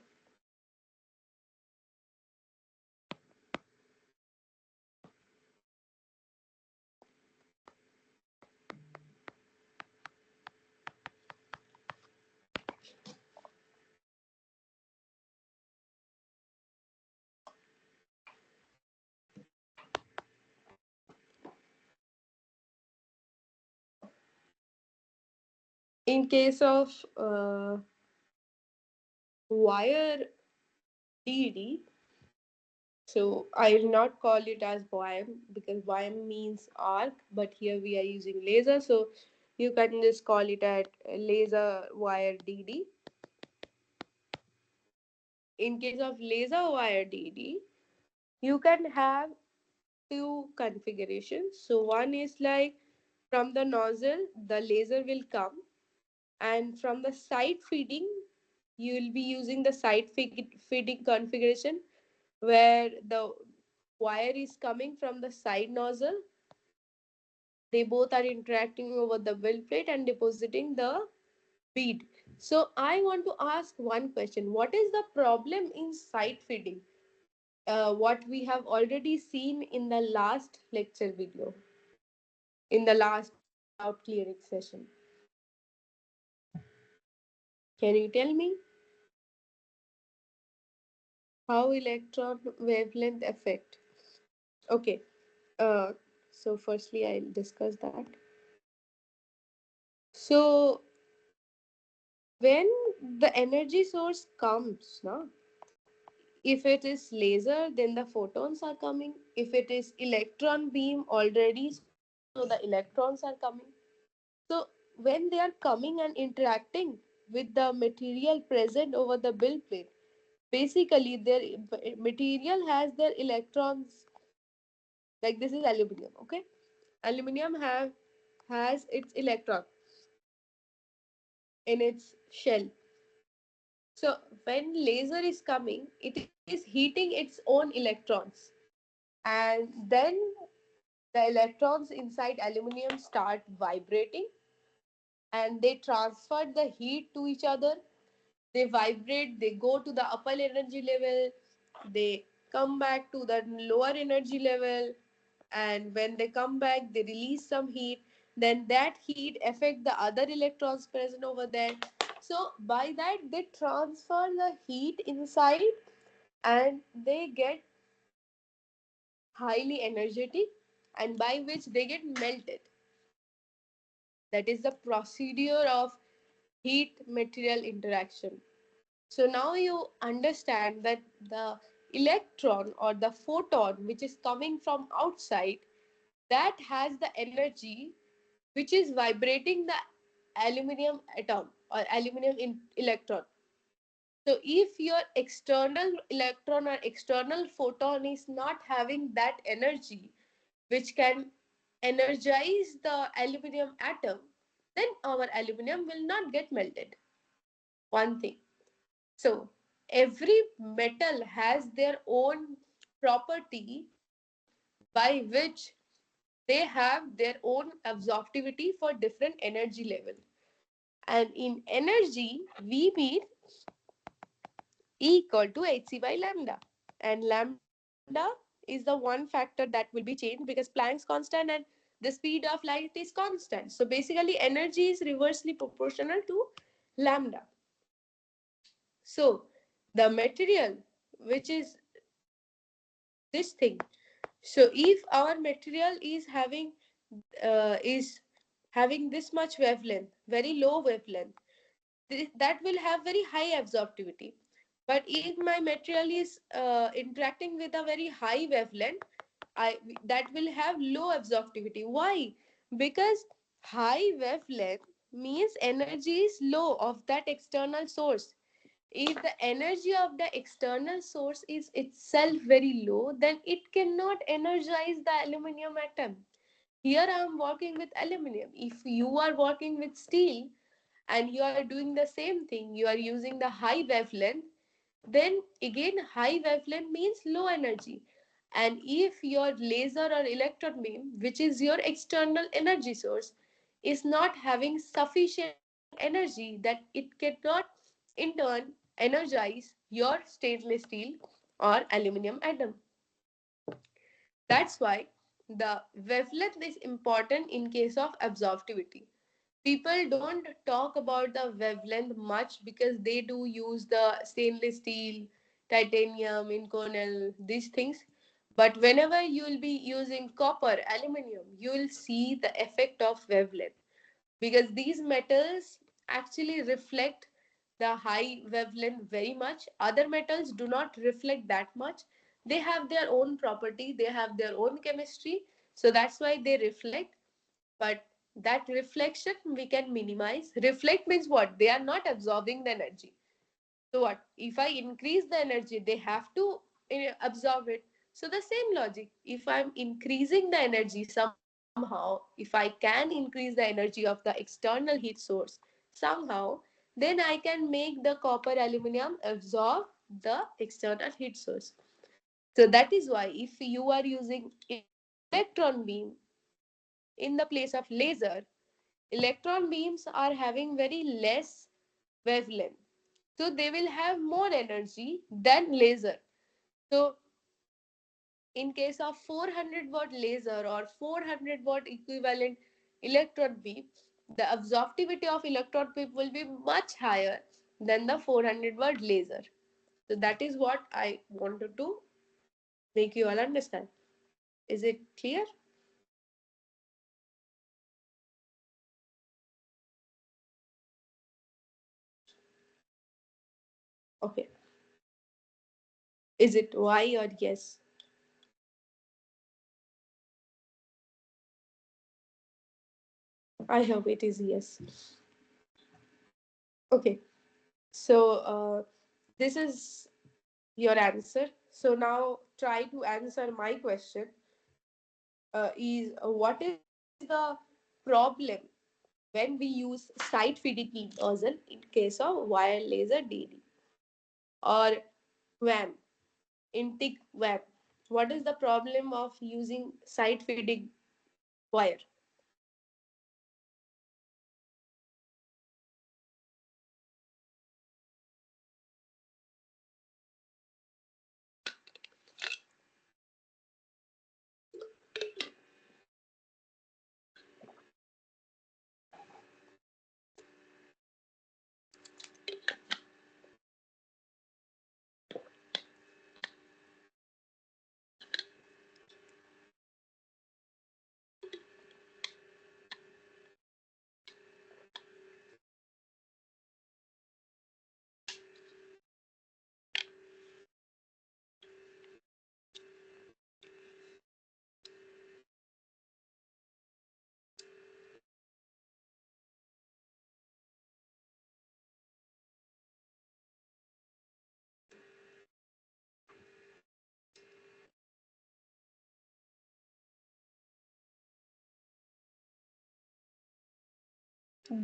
In case of wire DD, so I will not call it as BOIM because BOIM means arc, but here we are using laser, so you can just call it at laser wire DD. In case of laser wire DD, you can have two configurations. So one is like from the nozzle, the laser will come, and from the side feeding, you will be using the feeding configuration where the wire is coming from the side nozzle. They both are interacting over the build plate and depositing the bead. So I want to ask one question. What is the problem in side feeding? What we have already seen in the last lecture video, in the last doubt clearing session. Can you tell me how electron wavelength affect? Okay, uh, so firstly I'll discuss that. So when the energy source comes, now, if it is laser, then the photons are coming. If it is electron beam already, so the electrons are coming. So when they are coming and interacting with the material present over the build plate, basically their material has their electrons. Like this is aluminum, okay? Aluminum has its electron in its shell. So when laser is coming, it is heating its own electrons, and then the electrons inside aluminum start vibrating, and they transfer the heat to each other. They vibrate, they go to the upper energy level, they come back to the lower energy level, and when they come back they release some heat. Then that heat affect the other electrons present over there. So by that they transfer the heat inside, and they get highly energetic, and by which they get melted. That is the procedure of heat material interaction. So now you understand that the electron or the photon which is coming from outside, that has the energy which is vibrating the aluminum atom or aluminum electron. So if your external electron or external photon is not having that energy which can energize the aluminum atom, then our aluminum will not get melted. One thing. So every metal has their own property by which they have their own absorptivity for different energy level. And in energy, we mean E equal to hc by lambda. And lambda is the one factor that will be changed because Planck's constant and the speed of light is constant. So basically energy is reversely proportional to lambda. So the material which is this thing. So if our material is having this much wavelength, very low wavelength, that will have very high absorptivity. But if my material is interacting with a very high wavelength, I that will have low absorptivity. Why? Because high wavelength means energy is low of that external source. If the energy of the external source is itself very low, then it cannot energize the aluminum atom. Here I am working with aluminum. If you are working with steel and you are doing the same thing, you are using the high wavelength, then again high wavelength means low energy. And if your laser or electron beam, which is your external energy source, is not having sufficient energy, that it cannot in turn energize your stainless steel or aluminum atom. That's why the wavelength is important in case of absorptivity. People don't talk about the wavelength much because they do use the stainless steel, titanium, inconel, these things. But whenever you will be using copper, aluminum, you will see the effect of wavelength, because these metals actually reflect the high wavelength very much. Other metals do not reflect that much. They have their own property, they have their own chemistry, so that's why they reflect. But that reflection we can minimize. Reflect means what? They are not absorbing the energy. So what? If I increase the energy, they have to absorb it. So the same logic. If I'm increasing the energy somehow, if I can increase the energy of the external heat source somehow, then I can make the copper aluminum absorb the external heat source. So that is why if you are using electron beam in the place of laser, electron beams are having very less wavelength. So they will have more energy than laser. So in case of 400-watt laser or 400-watt equivalent electron beam, the absorptivity of electron beam will be much higher than the 400-watt laser. So that is what I wanted to make you all understand. Is it clear? Okay. Is it Y or yes? I hope it is yes. Okay. So this is your answer. So now try to answer my question. Is what is the problem when we use side feeding nozzle in case of wire laser DD or WAM in TIG WAM? What is the problem of using side feeding wire?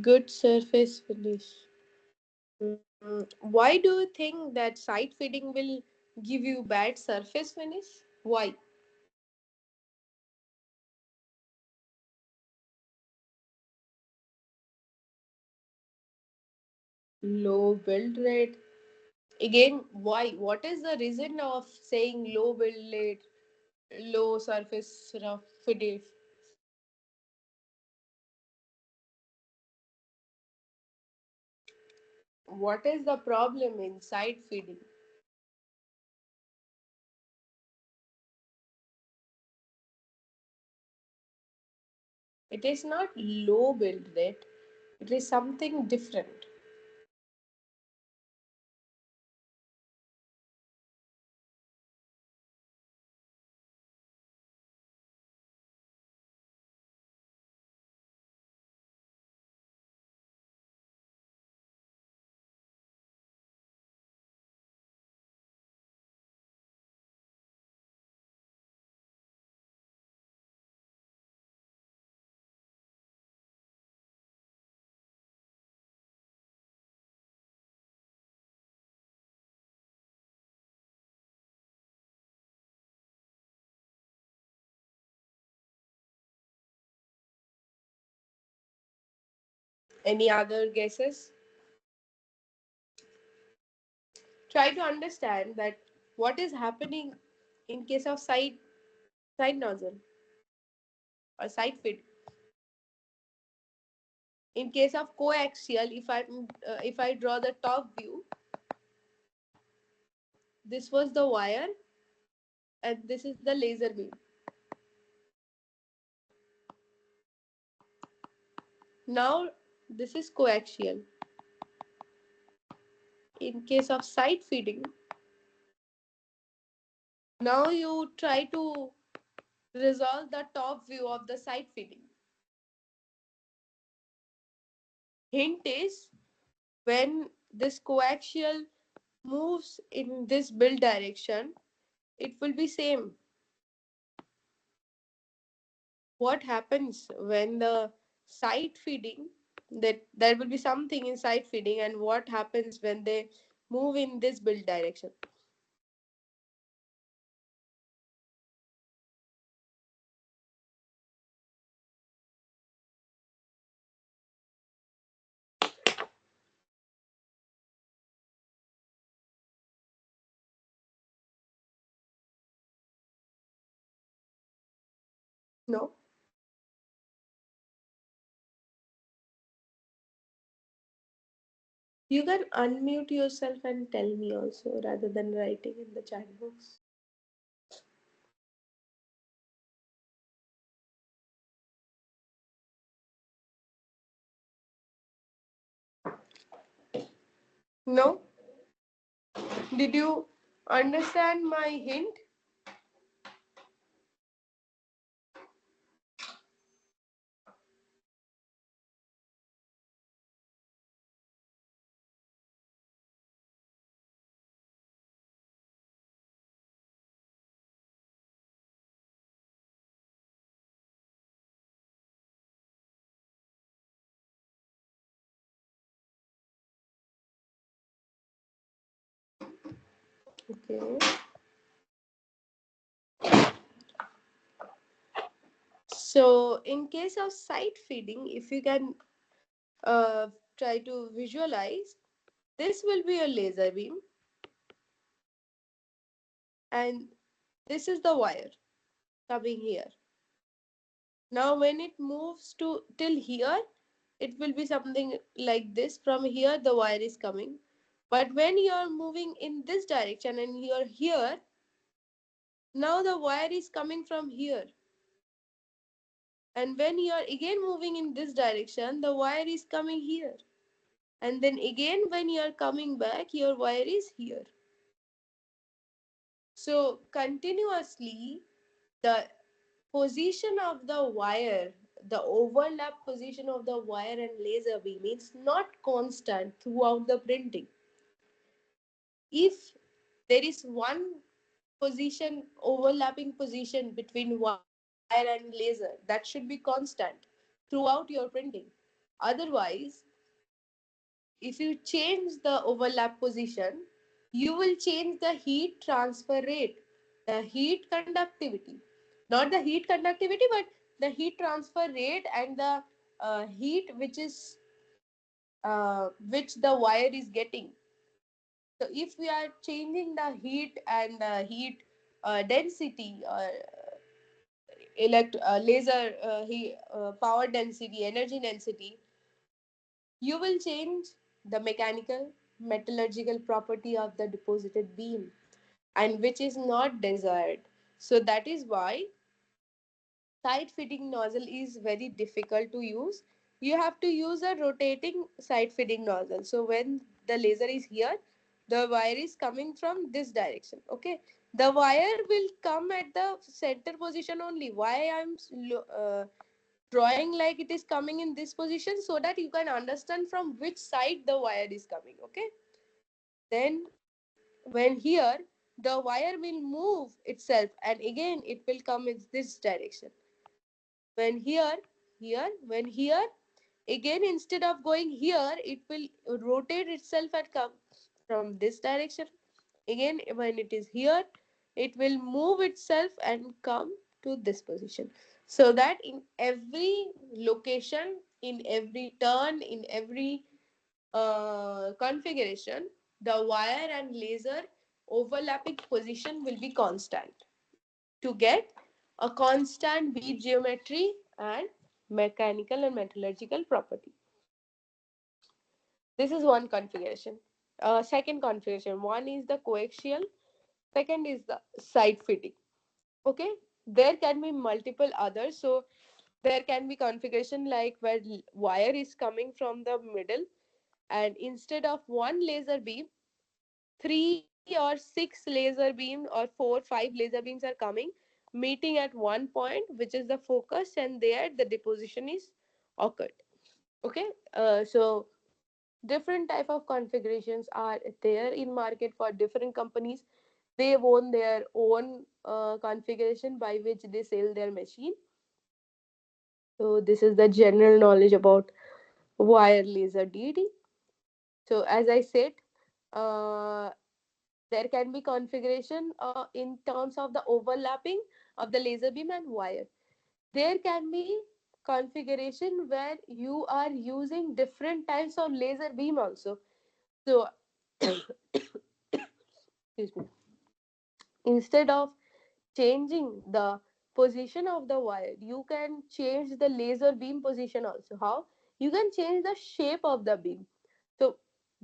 Good surface finish. Why do you think that side feeding will give you bad surface finish? Why? Low build rate. Again, why? What is the reason of saying low build rate, low surface rough finish? What is the problem in side feeding? It is not low build rate. It is something different. Any other guesses? Try to understand that what is happening in case of side nozzle or side feed. In case of coaxial, if I draw the top view, this was the wire and this is the laser beam. Now this is coaxial. In case of side feeding, now you try to resolve the top view of the side feeding. Hint is, when this coaxial moves in this build direction, it will be same. What happens when the side feeding, that there will be something in side feeding, and what happens when they move in this build direction? No, you can unmute yourself and tell me also rather than writing in the chat box. No, did you understand my hint? Okay. So, in case of side feeding, if you can try to visualize, this will be a laser beam, and this is the wire coming here. Now, when it moves to till here, it will be something like this. From here, the wire is coming. But when you are moving in this direction and you are here, now the wire is coming from here. And when you are again moving in this direction, the wire is coming here. And then again, when you are coming back, your wire is here. So continuously, the position of the wire, the overlap position of the wire and laser beam is not constant throughout the printing. If there is one position, overlapping position between wire and laser, that should be constant throughout your printing. Otherwise, if you change the overlap position, you will change the heat transfer rate, the heat conductivity. Not the heat conductivity, but the heat transfer rate and the heat which the wire is getting. So if we are changing the heat and the heat density, laser power density, energy density, you will change the mechanical, metallurgical property of the deposited beam, and which is not desired. So that is why side feeding nozzle is very difficult to use. You have to use a rotating side feeding nozzle. So when the laser is here, the wire is coming from this direction. Okay, the wire will come at the center position only. Why I'm drawing like it is coming in this position, so that you can understand from which side the wire is coming. Okay, then when here, the wire will move itself and again it will come in this direction. When here, when here, again instead of going here, it will rotate itself and come from this direction. Again, when it is here, it will move itself and come to this position. So that in every location, in every turn, in every configuration, the wire and laser overlapping position will be constant to get a constant bead geometry and mechanical and metallurgical property. This is one configuration. Second configuration, one is the coaxial, second is the side fitting. Okay, there can be multiple others. So there can be configuration like where wire is coming from the middle, and instead of one laser beam, three or six laser beam or four five laser beams are coming, meeting at one point, which is the focus, and there the deposition is occurred. Okay, so different type of configurations are there in market for different companies. They own their own configuration by which they sell their machine. So this is the general knowledge about wire laser DD. So as I said, uh, there can be configuration in terms of the overlapping of the laser beam and wire. There can be configuration where you are using different types of laser beam also. So excuse me, instead of changing the position of the wire, you can change the laser beam position also. How? You can change the shape of the beam. So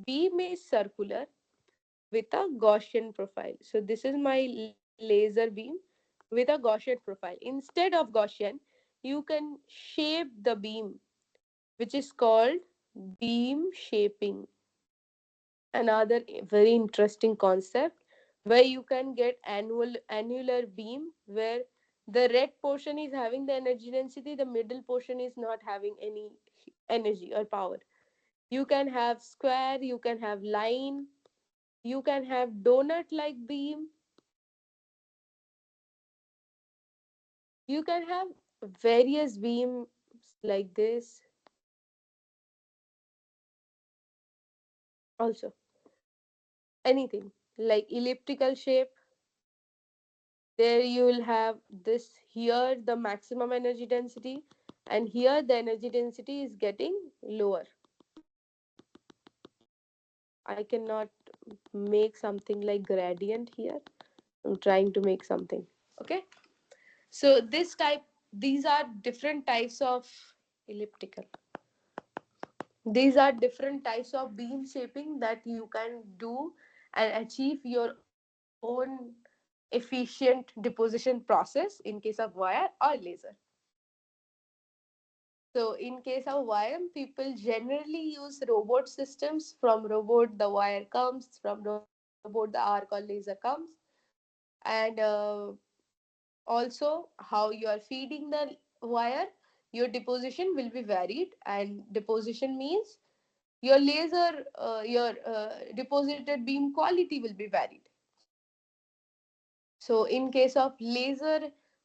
beam is circular with a Gaussian profile. So this is my laser beam with a Gaussian profile. Instead of Gaussian, you can shape the beam, which is called beam shaping. Another very interesting concept where you can get annular beam where the red portion is having the energy density, the middle portion is not having any energy or power. You can have square, you can have line, you can have donut like beam, you can have various beams like this also. Anything like elliptical shape, there you will have this here the maximum energy density, and here the energy density is getting lower. I cannot make something like gradient here. I'm trying to make something. Okay, so these are different types of elliptical, these are different types of beam shaping that you can do and achieve your own efficient deposition process in case of wire or laser. So in case of wire, people generally use robot systems. From robot, the wire comes. From robot, the arc or laser comes. And also how you are feeding the wire, your deposition will be varied. And deposition means your laser, your deposited beam quality will be varied. So in case of laser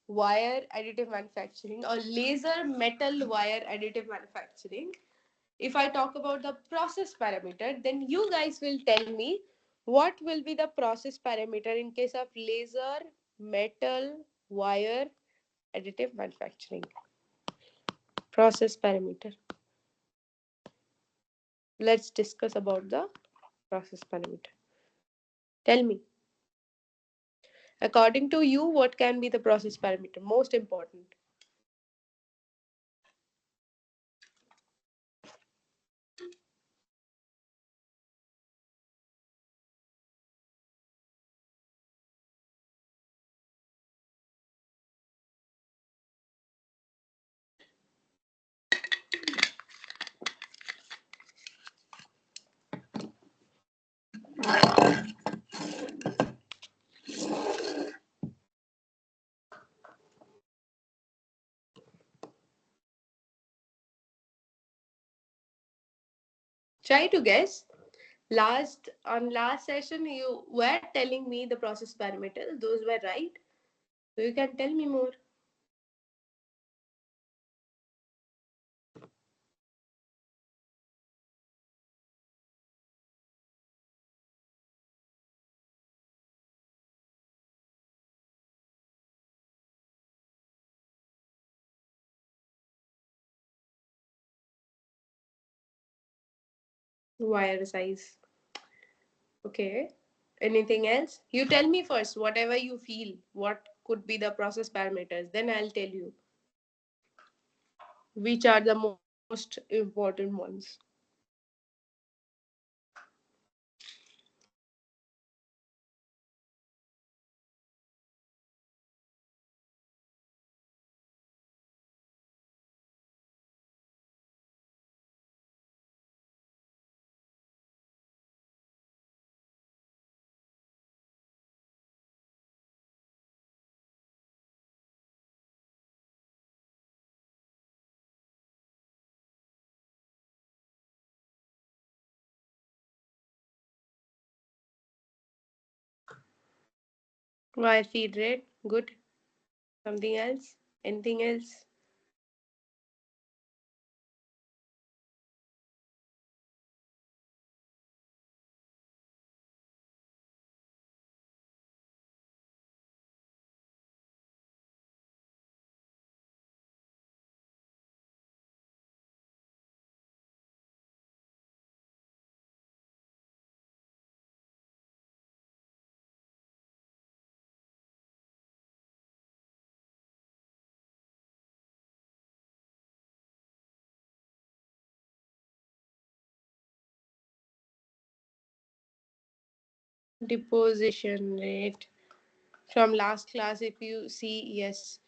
wire additive manufacturing or laser metal wire additive manufacturing, if I talk about the process parameter, then you guys will tell me what will be the process parameter in case of laser metal wire additive manufacturing. Process parameter. Let's discuss about the process parameter. Tell me, according to you, what can be the process parameter? Most important. Try to guess. Last session you were telling me the process parameters. Those were right. So you can tell me more. Wire size. Okay. Anything else? You tell me first, whatever you feel, what could be the process parameters. Then I'll tell you which are the most important ones. Wire feed rate. Good. Something else? Anything else? Deposition rate. From last class, if you see, yes.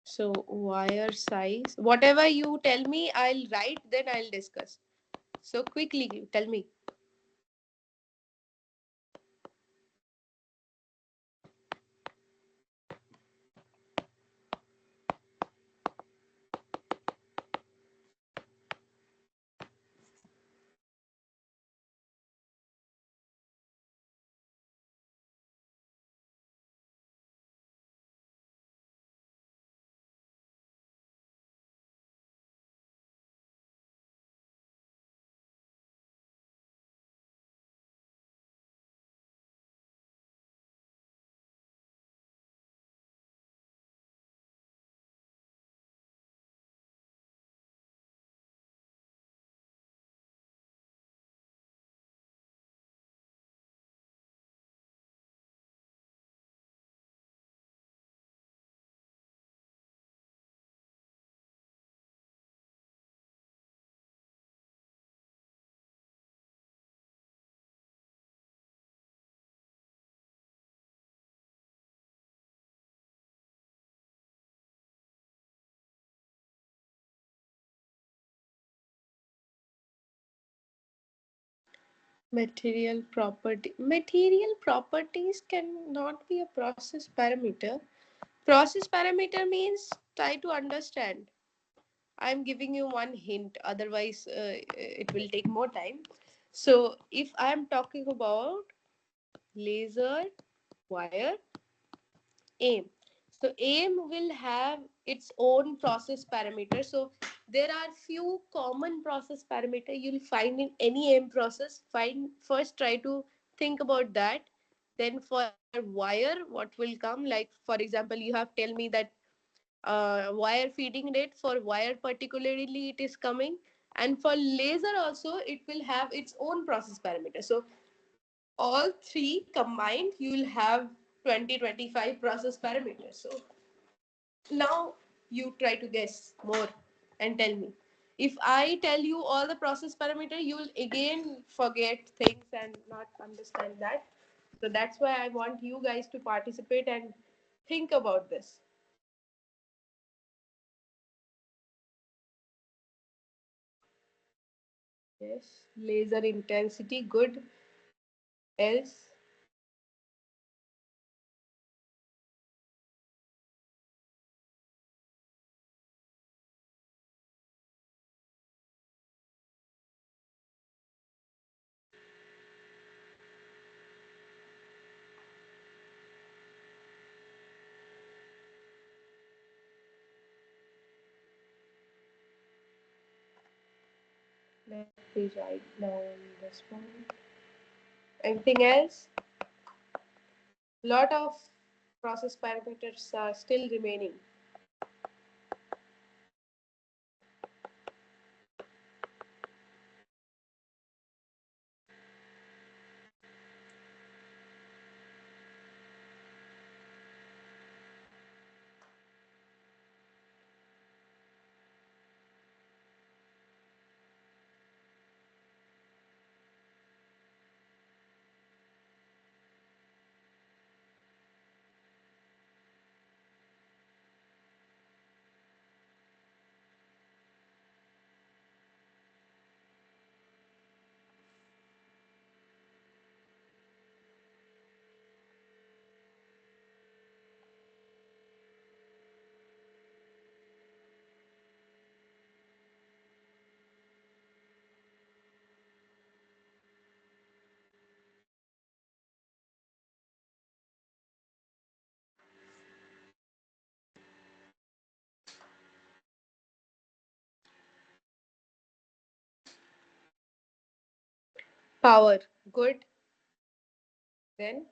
So, wire size. Whatever you tell me, I'll write, then I'll discuss. So, quickly, tell me. Material property. Material properties cannot be a process parameter. Process parameter means try to understand. I'm giving you one hint, otherwise, it will take more time. So, if I'm talking about laser, wire, aim. So aim will have its own process parameter. So there are few common process parameter you'll find in any aim process. Find first, try to think about that. Then for wire, what will come? Like for example, you have tell me that wire feeding rate for wire particularly it is coming, and for laser also it will have its own process parameter. So all three combined you will have 20-25 process parameters. So now you try to guess more and tell me. If I tell you all the process parameter, you will again forget things and not understand that. So that's why I want you guys to participate and think about this. Yes, laser intensity, good. Else, let me write down this one. Anything else? Lot of process parameters are still remaining. Power. Good. Then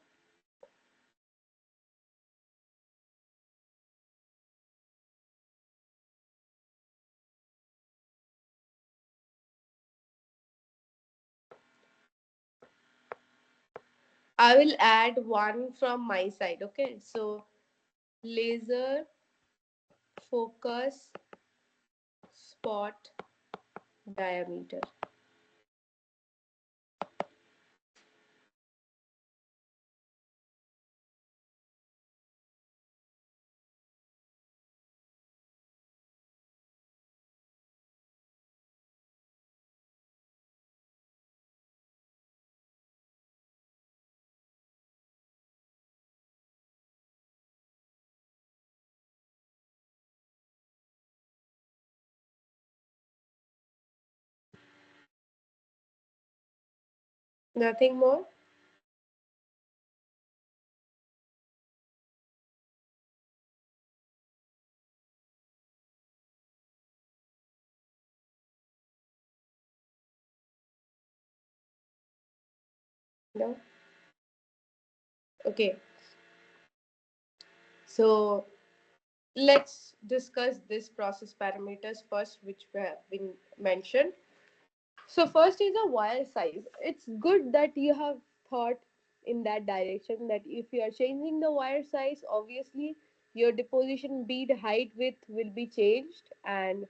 I will add one from my side. Okay. So laser focus spot diameter. Nothing more. No. Okay. So let's discuss this process parameters first, which have been mentioned. So first is the wire size. It's good that you have thought in that direction, that if you are changing the wire size, obviously your deposition bead height width will be changed, and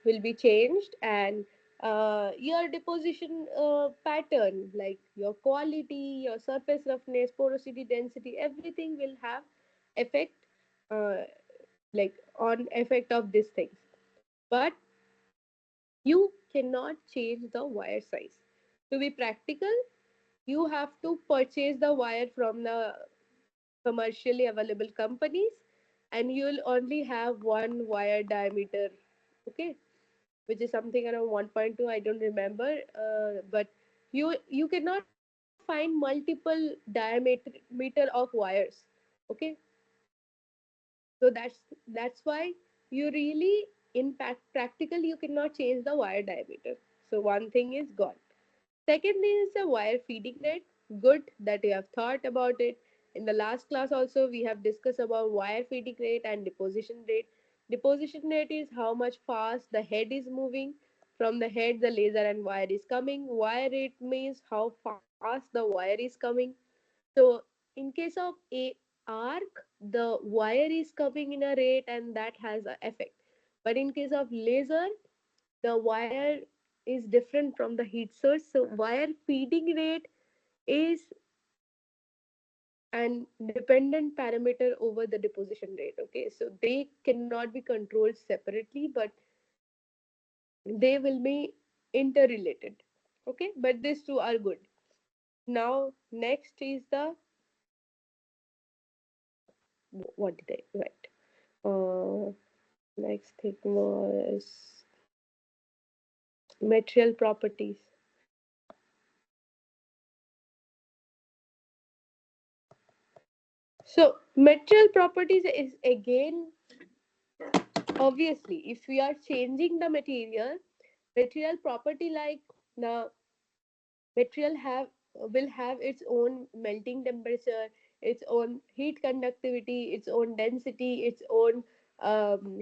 will be changed, and your deposition pattern, like your quality, your surface roughness, porosity, density, everything will have effect, uh, like on effect of these things. But you cannot change the wire size. To be practical, you have to purchase the wire from the commercially available companies, and you'll only have one wire diameter. Okay, which is something around 1.2, I don't remember, but you cannot find multiple diameter meter of wires. Okay, so that's why you really, in fact, practical, you cannot change the wire diameter. So one thing is gone. Second thing is the wire feeding rate. Good that you have thought about it. In the last class also we have discussed about wire feeding rate and deposition rate. Deposition rate is how much fast the head is moving. From the head the laser and wire is coming. Wire rate means how fast the wire is coming. So in case of a arc, the wire is coming in a rate and that has an effect. But in case of laser, the wire is different from the heat source. So wire feeding rate is an dependent parameter over the deposition rate. Okay, so they cannot be controlled separately, but they will be interrelated. Okay, but these two are good. Now next is the, what did I write? Next thing was material properties. So material properties is again, obviously, if we are changing the material, material property like the material have will have its own melting temperature, its own heat conductivity, its own density, its own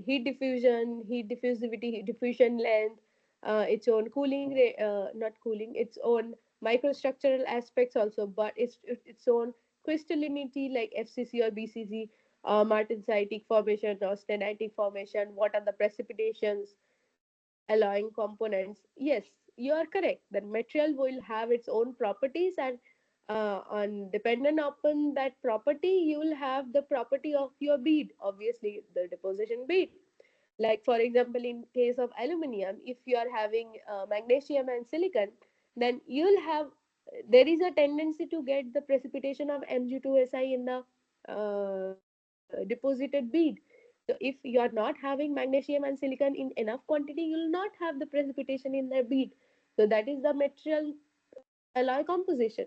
heat diffusion, heat diffusivity, heat diffusion length, its own not cooling, its own microstructural aspects also, but its own crystallinity like FCC or BCC, martensitic formation or stennitic formation, what are the precipitations, alloying components. Yes, you are correct. The material will have its own properties, and on dependent upon that property, you will have the property of your bead. Obviously, the deposition bead. Like for example, in case of aluminium, if you are having magnesium and silicon, then you'll have, there is a tendency to get the precipitation of Mg2Si in the deposited bead. So if you are not having magnesium and silicon in enough quantity, you will not have the precipitation in the bead. So that is the material alloy composition,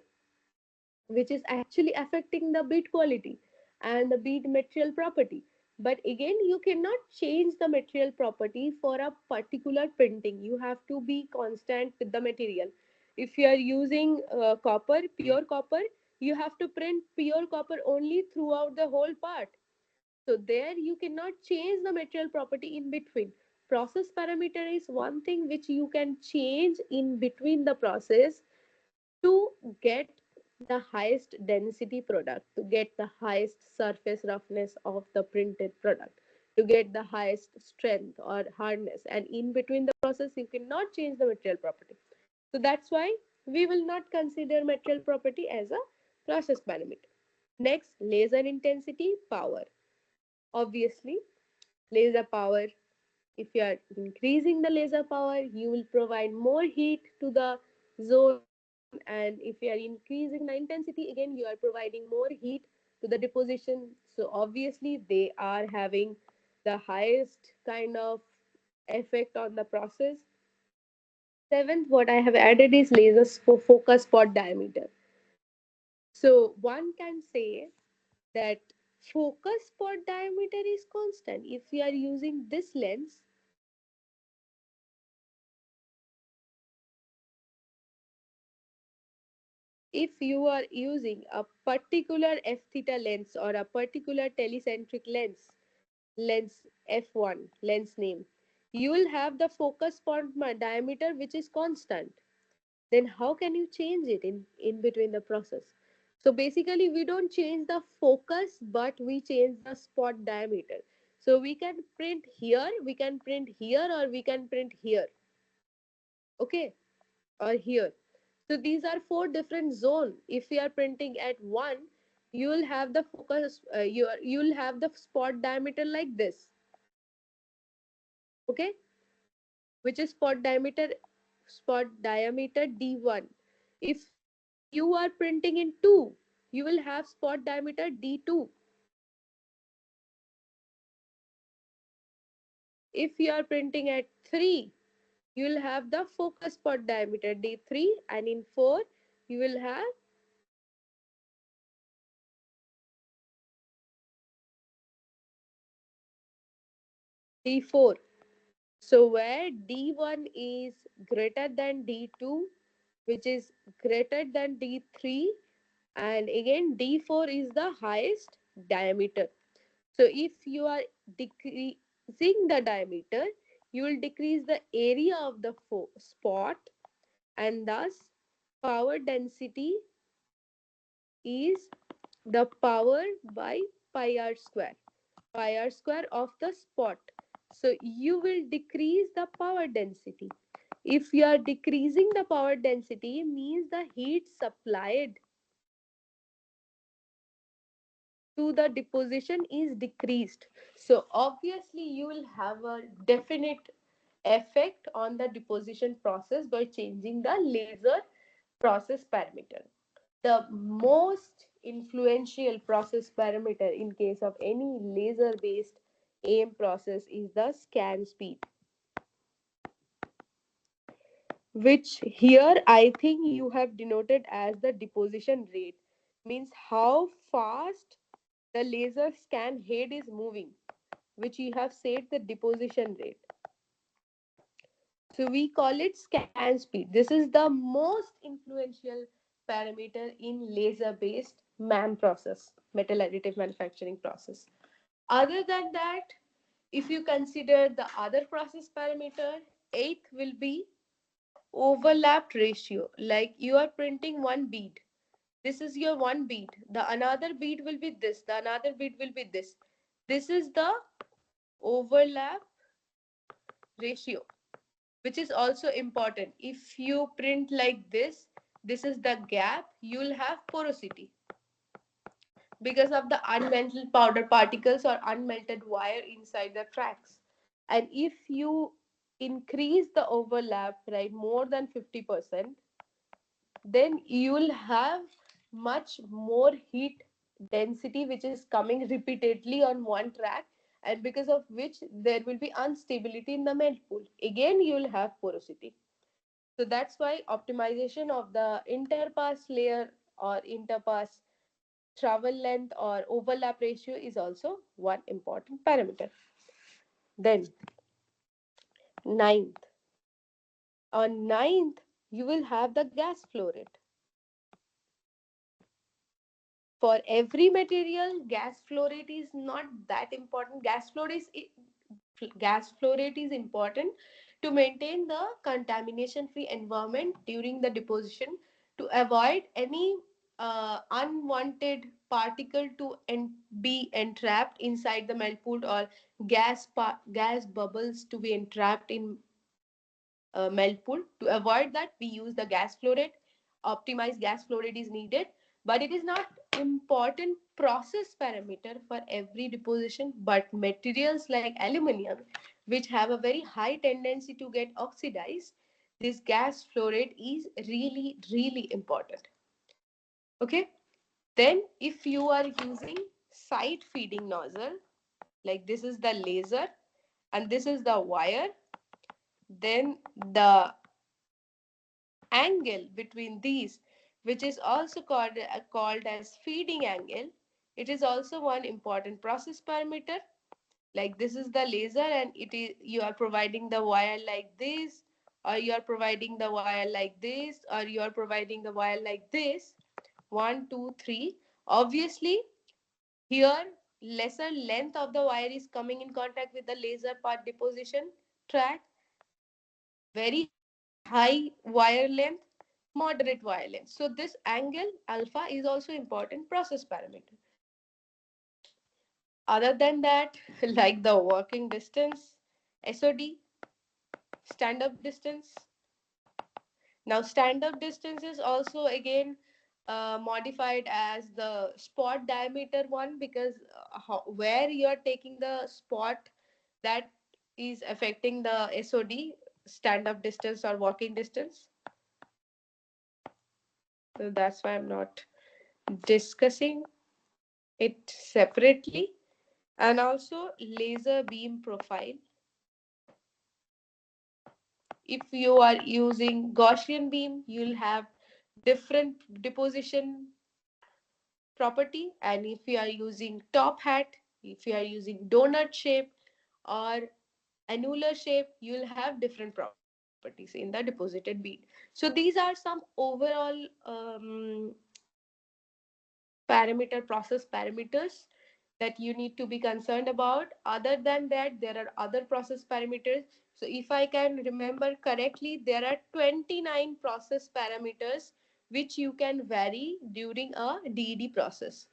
which is actually affecting the bead quality and the bead material property. But again, you cannot change the material property for a particular printing. You have to be constant with the material. If you are using copper, pure copper, you have to print pure copper only throughout the whole part. So there you cannot change the material property in between. Process parameter is one thing which you can change in between the process to get the highest density product, to get the highest surface roughness of the printed product, to get the highest strength or hardness. And in between the process, you cannot change the material property. So that's why we will not consider material property as a process parameter. Next, laser intensity, power. Obviously, laser power, if you are increasing the laser power, you will provide more heat to the zone. And if you are increasing the intensity, again, you are providing more heat to the deposition. So obviously, they are having the highest kind of effect on the process. Seventh, what I have added is lasers for focus spot diameter. So one can say that focus spot diameter is constant. If we are using this lens, if you are using a particular f theta lens or a particular telecentric lens, lens f1, lens name, you will have the focus point diameter which is constant. Then how can you change it in between the process? So basically we don't change the focus, but we change the spot diameter. So we can print here, we can print here, or we can print here, okay, or here. So these are four different zone. If we are printing at one, you will have the focus, you'll have the spot diameter like this, okay, which is spot diameter d1. If you are printing in 2, you will have spot diameter d2. If you are printing at 3, you will have the focus spot diameter d3, and in 4 you will have d4. So where d1 is greater than d2, which is greater than d3, and again d4 is the highest diameter. So if you are decreasing the diameter, you will decrease the area of the spot, and thus power density is the power by pi r square, pi r square of the spot. So you will decrease the power density. If you are decreasing the power density, means the heat supplied to the deposition is decreased. So obviously you will have a definite effect on the deposition process by changing the laser process parameter. The most influential process parameter in case of any laser based aim process is the scan speed, which here I think you have denoted as the deposition rate, means how fast the laser scan head is moving, which you have said the deposition rate. So we call it scan speed. This is the most influential parameter in laser based MAM process, metal additive manufacturing process. Other than that, if you consider the other process parameter, eighth will be overlapped ratio. Like you are printing one bead. This is your one bead. The another bead will be this. The another bead will be this. This is the overlap ratio, which is also important. If you print like this is the gap, you will have porosity because of the unmelted powder particles or unmelted wire inside the tracks. And if you increase the overlap, right, more than 50%, then you will have much more heat density which is coming repeatedly on one track, and because of which there will be instability in the melt pool. Again, you will have porosity. So that's why optimization of the interpass layer or interpass travel length or overlap ratio is also one important parameter. Then ninth, on ninth you will have the gas flow rate. For every material, gas flow rate is not that important. Gas flow rate is important to maintain the contamination free environment during the deposition, to avoid any unwanted particle to be entrapped inside the melt pool, or gas bubbles to be entrapped in melt pool. To avoid that, we use the gas flow rate. Optimized gas flow rate is needed, but it is not important process parameter for every deposition. But materials like aluminium, which have a very high tendency to get oxidized, this gas flow rate is really, really important. Okay. Then if you are using side feeding nozzle, like this is the laser and this is the wire, then the angle between these, which is also called as feeding angle, it is also one important process parameter. Like this is the laser and it is, you are providing the wire like this, or you are providing the wire like this, or you are providing the wire like this. One, two, three. Obviously, here lesser length of the wire is coming in contact with the laser part deposition track. Very high wire length, moderate wire length. So this angle alpha is also important process parameter. Other than that, like the working distance, SOD, stand up distance. Now stand up distance is also again modified as the spot diameter one, because where you are taking the spot, that is affecting the SOD, stand up distance or walking distance. So that's why I'm not discussing it separately. And also laser beam profile. If you are using Gaussian beam, you'll have different deposition property. And if you are using top hat, if you are using donut shape or annular shape, you'll have different properties in the deposited bead. So these are some overall parameter process parameters that you need to be concerned about. Other than that, there are other process parameters. So if I can remember correctly, there are 29 process parameters which you can vary during a DED process.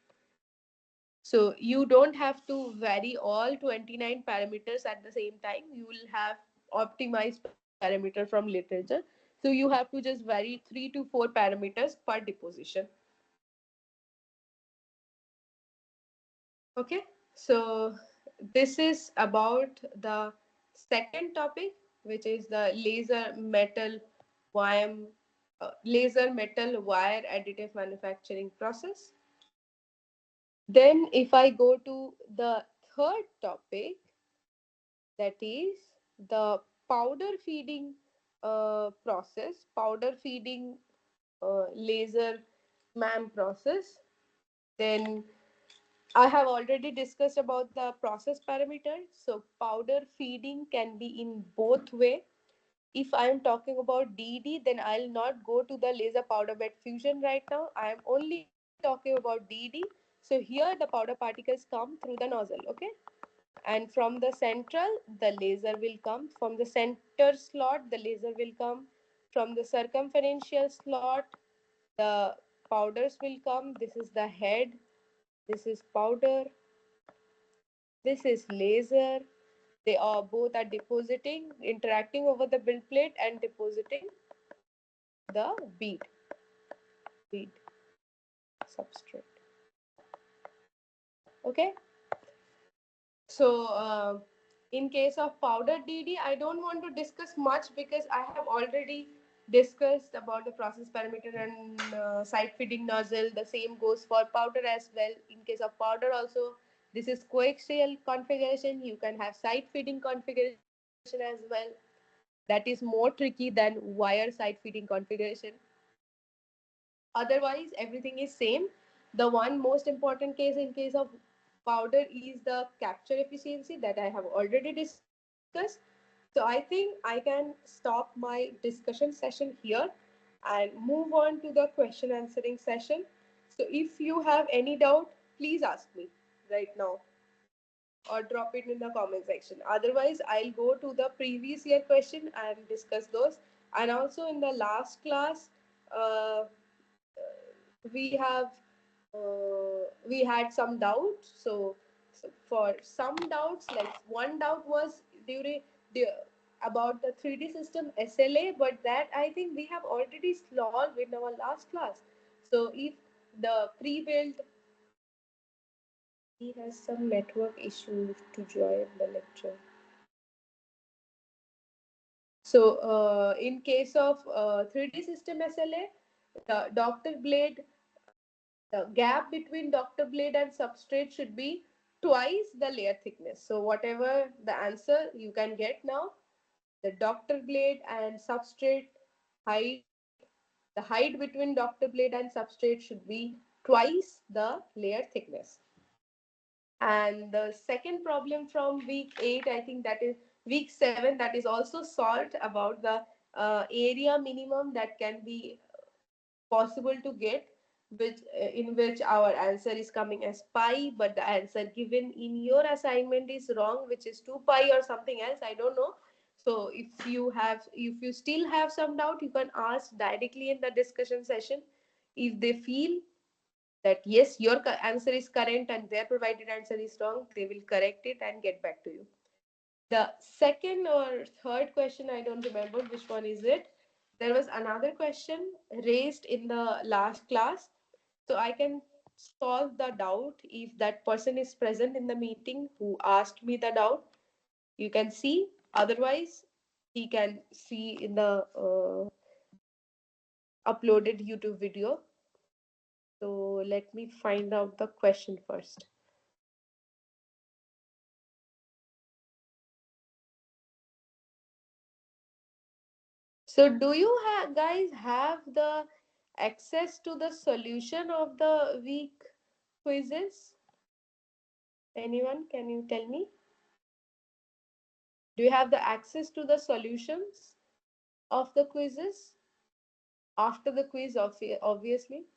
So you don't have to vary all 29 parameters at the same time. You will have optimized parameter from literature. So you have to just vary 3 to 4 parameters per deposition. Okay, so this is about the second topic, which is the laser metal wire additive manufacturing process. Then, if I go to the third topic, that is the powder feeding process, powder feeding laser MAM process. Then I have already discussed about the process parameters. So powder feeding can be in both way. If I am talking about DD, then I'll not go to the laser powder bed fusion right now. I am only talking about DD. So here the powder particles come through the nozzle, okay? And from the central, the laser will come. From the center slot, the laser will come. From the circumferential slot, the powders will come. This is the head. This is powder. This is laser. They are both are depositing, interacting over the build plate and depositing the bead substrate. Okay. So in case of powder DD, I don't want to discuss much because I have already discussed about the process parameter and side feeding nozzle. The same goes for powder as well. In case of powder also, this is coaxial configuration. You can have side feeding configuration as well. That is more tricky than wire side feeding configuration. Otherwise, everything is same. The one most important case in case of powder is the capture efficiency that I have already discussed. So I think I can stop my discussion session here and move on to the question answering session. So if you have any doubt, please ask me right now or drop it in the comment section. Otherwise, I'll go to the previous year question and discuss those. And also in the last class, uh, we have we had some doubts. So for some doubts, like one doubt was during the about the 3D system SLA, but that I think we have already solved in our last class. So if the pre-built, he has some network issues to join the lecture. So, in case of 3D system SLA, the Dr. Blade, the gap between Dr. Blade and substrate should be twice the layer thickness. So, whatever the answer you can get now, the Dr. Blade and substrate height, the height between Dr. Blade and substrate should be twice the layer thickness. And the second problem from week 8, I think that is week 7, that is also solved about the area minimum that can be possible to get, which in which our answer is coming as pi, but the answer given in your assignment is wrong, which is 2 pi or something else, I don't know. So if you still have some doubt, you can ask directly in the discussion session. If they feel that yes, your answer is correct and their provided answer is wrong, they will correct it and get back to you. The second or third question, I don't remember which one is it, there was another question raised in the last class. So I can solve the doubt if that person is present in the meeting who asked me the doubt. You can see, otherwise he can see in the uploaded YouTube video. So let me find out the question first. So, do you guys have the access to the solution of the week quizzes? Anyone? Can you tell me? Do you have the access to the solutions of the quizzes after the quiz? Obviously.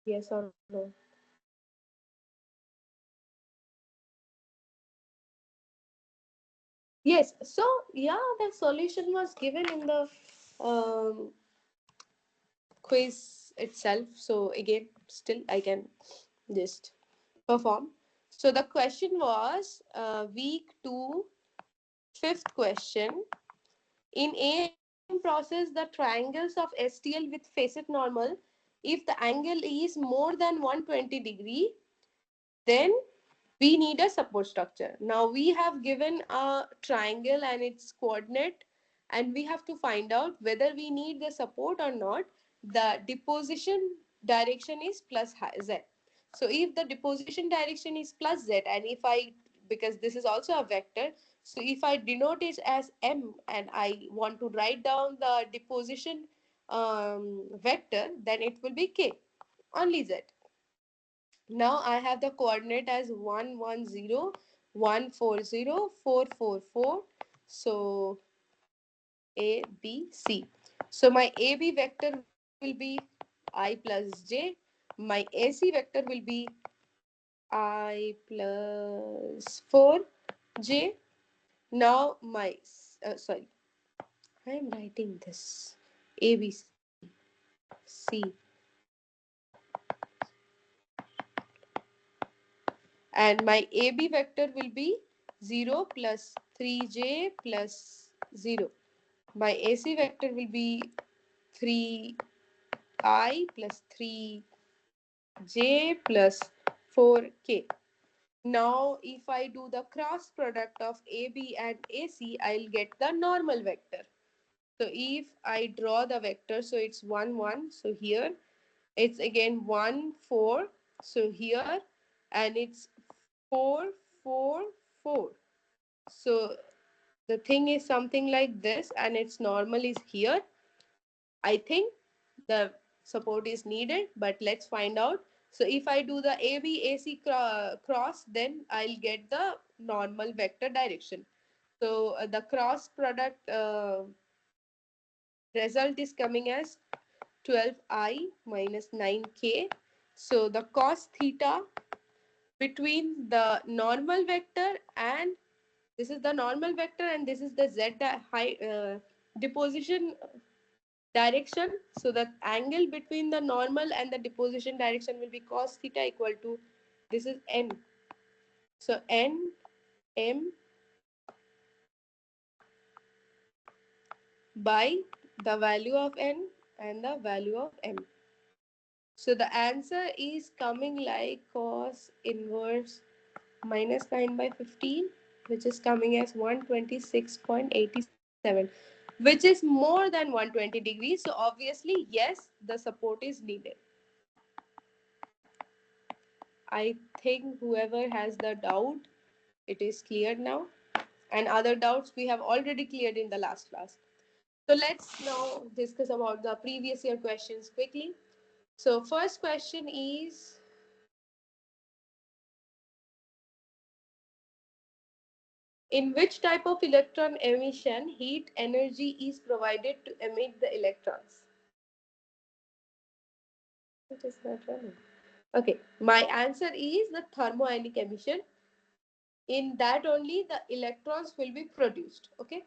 Yes or no? Yes. So, yeah, the solution was given in the um, quiz itself. So, again, still I can just perform. So, the question was week 2, fifth question. In AM process, the triangles of STL with facet normal, if the angle is more than 120 degree, then we need a support structure. Now we have given a triangle and its coordinate, and we have to find out whether we need the support or not. The deposition direction is plus z. So if the deposition direction is plus z, and if I, because this is also a vector, so if I denote it as m and I want to write down the deposition vector, then it will be k, only z. Now I have the coordinate as 110, 140, 444. So A, B, C. So my AB vector will be I plus J. My AC vector will be I plus 4J. Now my, sorry, I am writing this ABC, C. And my AB vector will be 0 plus 3J plus 0. My AC vector will be 3I plus 3J plus 4K. Now, if I do the cross product of AB and AC, I'll get the normal vector. So, if I draw the vector, so it's 1, 1. So, here it's again 1, 4. So, here, and it's 4, 4, 4. So the thing is something like this, and its normal is here. I think the support is needed, but let's find out. So if I do the ABAC cross, then I'll get the normal vector direction. So the cross product result is coming as 12i minus 9k. So the cos theta between the normal vector and this is the normal vector and this is the deposition direction. So the angle between the normal and the deposition direction will be cos theta equal to this is n. So n m by the value of n and the value of m. So the answer is coming like cos inverse minus 9 by 15, which is coming as 126.87, which is more than 120 degrees. So obviously, yes, the support is needed. I think whoever has the doubt, it is cleared now. And other doubts we have already cleared in the last class. So let's now discuss about the previous year questions quickly. So first question is, in which type of electron emission heat energy is provided to emit the electrons? It is not running. Okay, my answer is the thermoionic emission. In that only the electrons will be produced. Okay.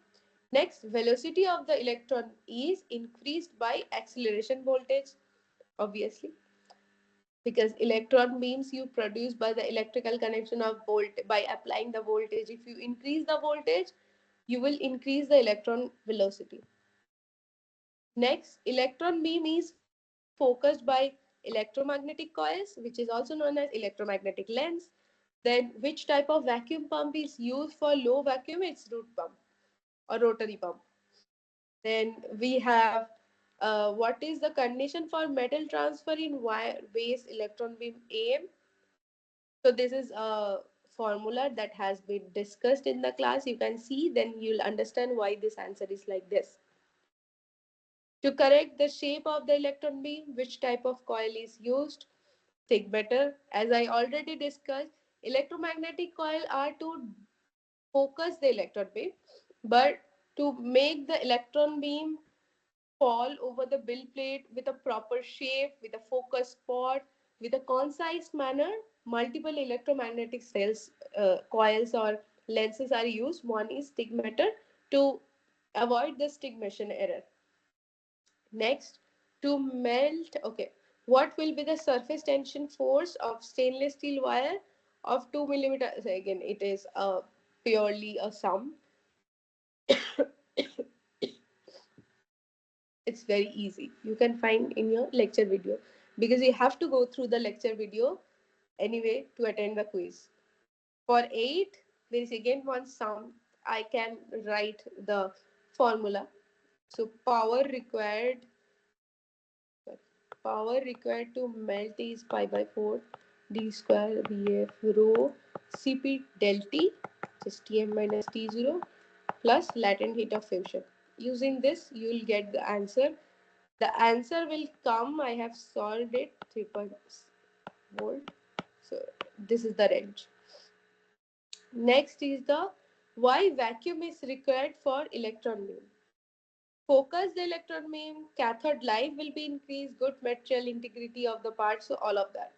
Next, velocity of the electron is increased by acceleration voltage, obviously, because electron beams you produce by the electrical connection of volt by applying the voltage. If you increase the voltage, you will increase the electron velocity. Next, electron beam is focused by electromagnetic coils, which is also known as electromagnetic lens. Then, which type of vacuum pump is used for low vacuum? It's root pump or rotary pump. Then we have what is the condition for metal transfer in wire base electron beam AM? So this is a formula that has been discussed in the class. You can see, then you'll understand why this answer is like this. To correct the shape of the electron beam, which type of coil is used? Thick metal. As I already discussed, electromagnetic coil are to focus the electron beam, but to make the electron beam fall over the bill plate with a proper shape, with a focus spot, with a concise manner, multiple electromagnetic cells, coils or lenses are used. One is stigmator to avoid the stigmation error. Next, to melt, okay, what will be the surface tension force of stainless steel wire of 2 millimeters? Again, it is purely a sum. It's very easy. You can find in your lecture video because you have to go through the lecture video anyway to attend the quiz. For 8, there is again one sum. I can write the formula. So power required to melt is pi by 4 d square bf rho cp del t, just tm minus t0 plus latent heat of fusion. Using this, you will get the answer. The answer will come. I have solved it 3.6 volt. So this is the range. Next is the why vacuum is required for electron beam. Focus the electron beam, cathode life will be increased, good material integrity of the parts, so all of that.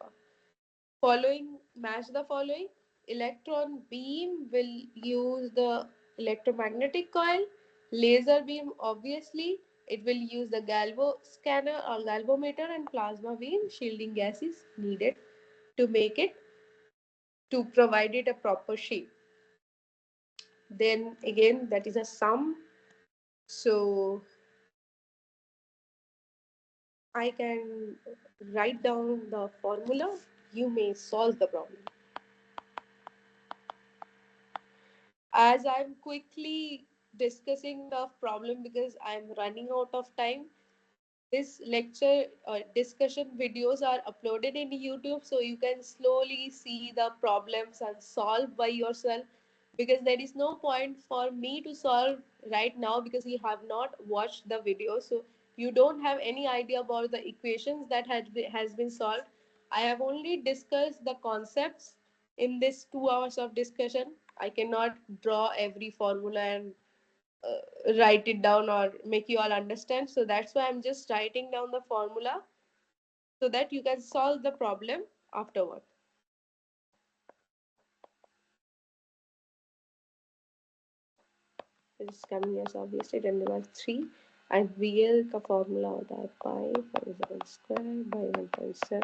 Following, match the following. Electron beam will use the electromagnetic coil. Laser beam, obviously, it will use the galvo scanner or galvometer, and plasma beam shielding gas is needed to make it, to provide it a proper shape. Then again, that is a sum. So I can write down the formula. You may solve the problem. As I'm quickly discussing the problem because I'm running out of time, this lecture discussion videos are uploaded in YouTube, so you can slowly see the problems and solve by yourself, because there is no point for me to solve right now because you have not watched the video, so you don't have any idea about the equations that has been solved. I have only discussed the concepts in this 2 hours of discussion. I cannot draw every formula and write it down or make you all understand. So that's why I'm just writing down the formula so that you can solve the problem afterward. It's coming as obviously 10 to 3 and real का formula होता है pi for the square by 1.7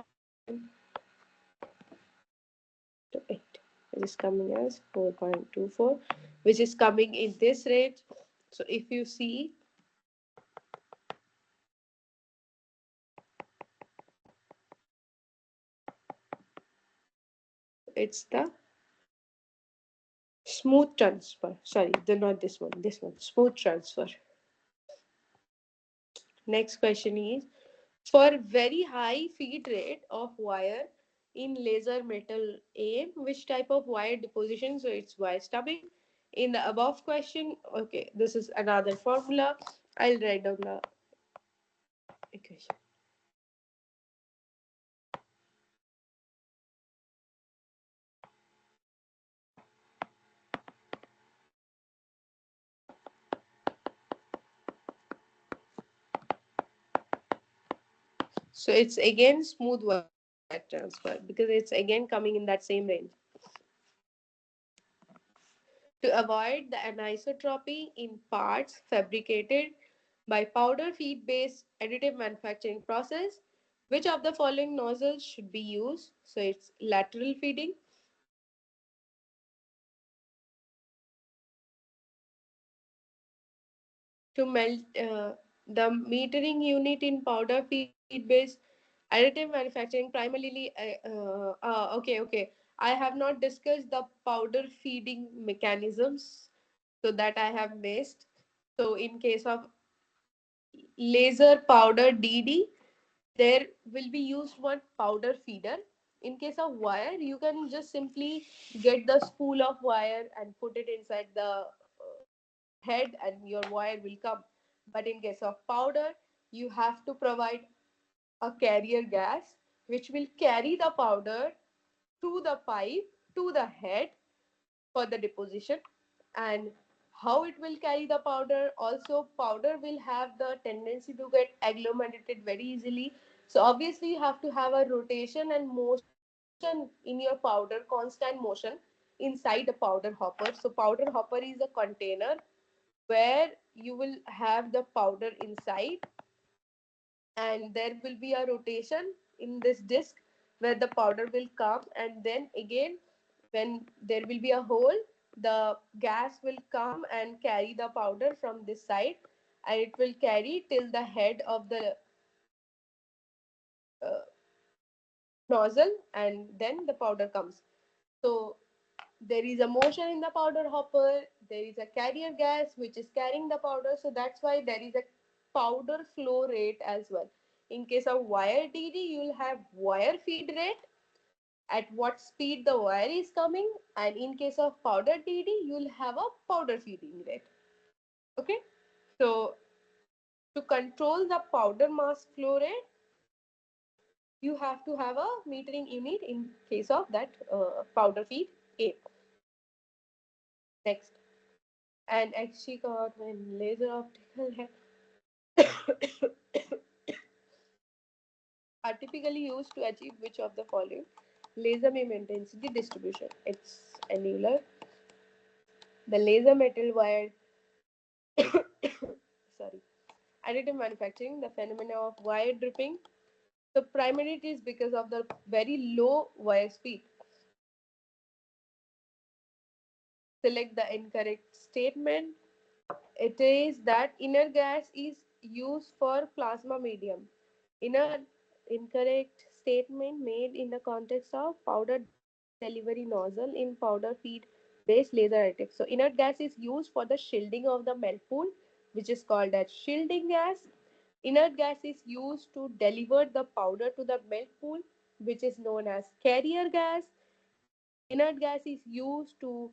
to 8, which is coming as 4.24, which is coming in this range. So if you see, it's the smooth transfer. Sorry, not this one. This one, smooth transfer. Next question is, for very high feed rate of wire in laser metal A, which type of wire deposition? So it's wire stubbing. In the above question, okay, this is another formula. I'll write down the equation. So it's again smooth wire transfer because it's again coming in that same range. To avoid the anisotropy in parts fabricated by powder feed based additive manufacturing process, which of the following nozzles should be used? So it's lateral feeding, to melt the metering unit in powder feed based additive manufacturing primarily okay, I have not discussed the powder feeding mechanisms, so that I have missed. So in case of laser powder DD, there will be used one powder feeder. In case of wire, you can just simply get the spool of wire and put it inside the head and your wire will come. But in case of powder, you have to provide a carrier gas which will carry the powder through the pipe to the head for the deposition. And how it will carry the powder, also powder will have the tendency to get agglomerated very easily, so obviously you have to have a rotation and motion in your powder, constant motion inside the powder hopper. So powder hopper is a container where you will have the powder inside, and there will be a rotation in this disc where the powder will come, and then again when there will be a hole, the gas will come and carry the powder from this side, and it will carry till the head of the uh, nozzle, and then the powder comes. So there is a motion in the powder hopper, there is a carrier gas which is carrying the powder, so that's why there is a powder flow rate as well. In case of wire DD, you will have wire feed rate at what speed the wire is coming, and in case of powder DD, you will have a powder feeding rate. Okay, so to control the powder mass flow rate, you have to have a metering unit in case of that powder feed A. Next, and XG cord when laser optical are typically used to achieve which of the following? Laser beam intensity distribution. It's annular. The laser metal wired sorry additive manufacturing, the phenomena of wire dripping. So primarily it is because of the very low wire speed. Select the incorrect statement. It is that inner gas is used for plasma medium. Inner incorrect statement made in the context of powder delivery nozzle in powder feed based laser additive. So inert gas is used for the shielding of the melt pool, which is called as shielding gas. Inert gas is used to deliver the powder to the milk pool, which is known as carrier gas, and inert gas is used to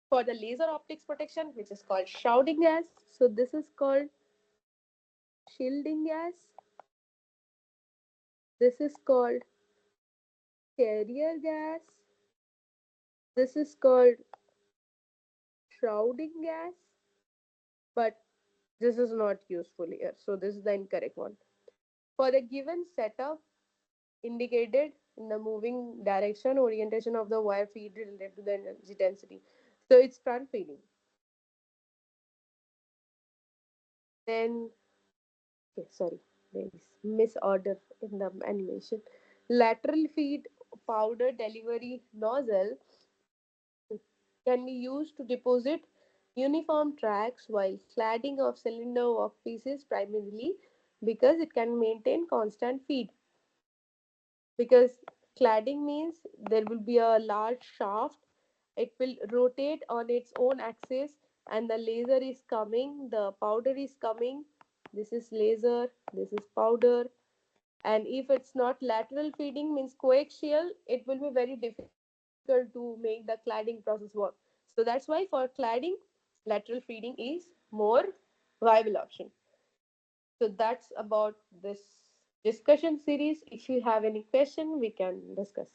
for the laser optics protection, which is called shrouding gas. So this is called shielding gas. This is called carrier gas. This is called shrouding gas, but this is not useful here. So this is the incorrect one. For the given setup indicated in the moving direction, orientation of the wire feed related to the energy density. So it's front feeding. Then, okay, sorry, there is misorder in the animation. Lateral feed powder delivery nozzle can be used to deposit uniform tracks while cladding of cylinder workpieces primarily because it can maintain constant feed. Because cladding means there will be a large shaft, it will rotate on its own axis, and the laser is coming, the powder is coming. This is laser, this is powder. And if it's not lateral feeding means coaxial, it will be very difficult to make the cladding process work. So that's why for cladding, lateral feeding is more viable option. So that's about this discussion series. If you have any question, we can discuss.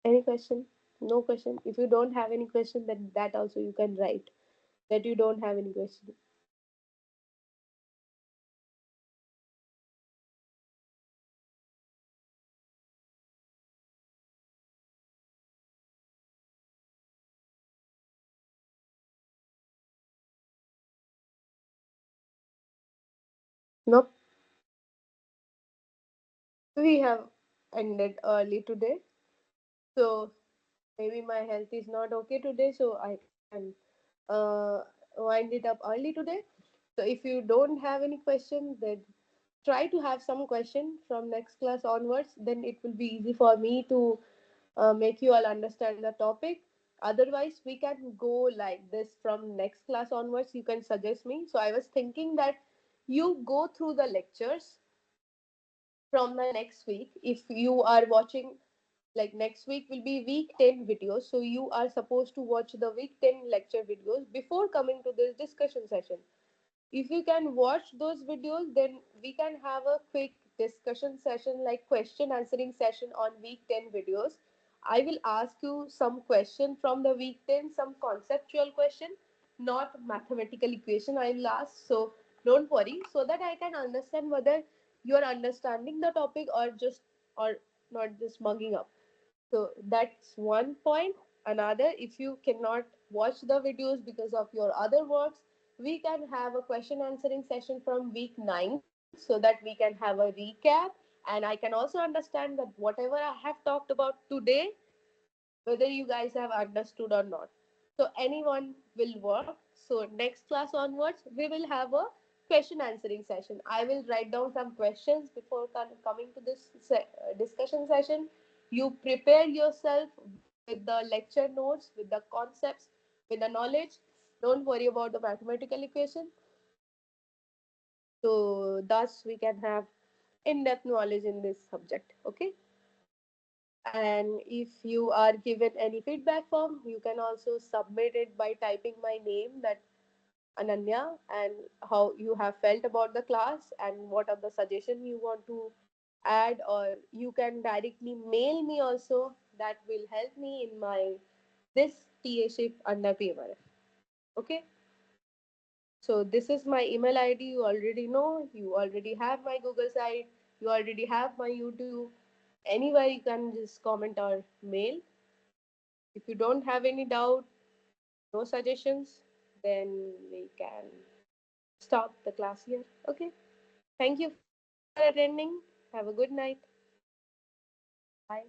Any question? No question. If you don't have any question, then that also you can write that you don't have any question. Nope. We have ended early today. So maybe my health is not okay today, so I can uh, wind it up early today. So if you don't have any question, then try to have some question from next class onwards. Then it will be easy for me to make you all understand the topic. Otherwise, we can go like this from next class onwards. You can suggest me. So I was thinking that you go through the lectures from the next week. If you are watching, like next week will be week 10 videos, so you are supposed to watch the week 10 lecture videos before coming to this discussion session. If you can watch those videos, then we can have a quick discussion session, like question answering session on week 10 videos. I will ask you some question from the week 10, some conceptual question, not mathematical equation I will ask. So don't worry, so that I can understand whether you are understanding the topic or not just mugging up. So that's one point. Another, if you cannot watch the videos because of your other works, we can have a question answering session from week 9 so that we can have a recap, and I can also understand that whatever I have talked about today, whether you guys have understood or not. So anyone will work. So next class onwards, we will have a question answering session. I will write down some questions before coming to this discussion session. You prepare yourself with the lecture notes, with the concepts, with the knowledge. Don't worry about the mathematical equation. So thus we can have in-depth knowledge in this subject. Okay. And if you are given any feedback form, you can also submit it by typing my name, that Ananya, and how you have felt about the class and what are the suggestion you want to add, or you can directly mail me also. That will help me in my this TA shift under PMRF. Okay. So this is my email ID. You already know. You already have my Google site. You already have my YouTube. Anywhere you can just comment or mail. If you don't have any doubt, no suggestions, then we can stop the class here. Okay. Thank you for attending. Have a good night. Bye.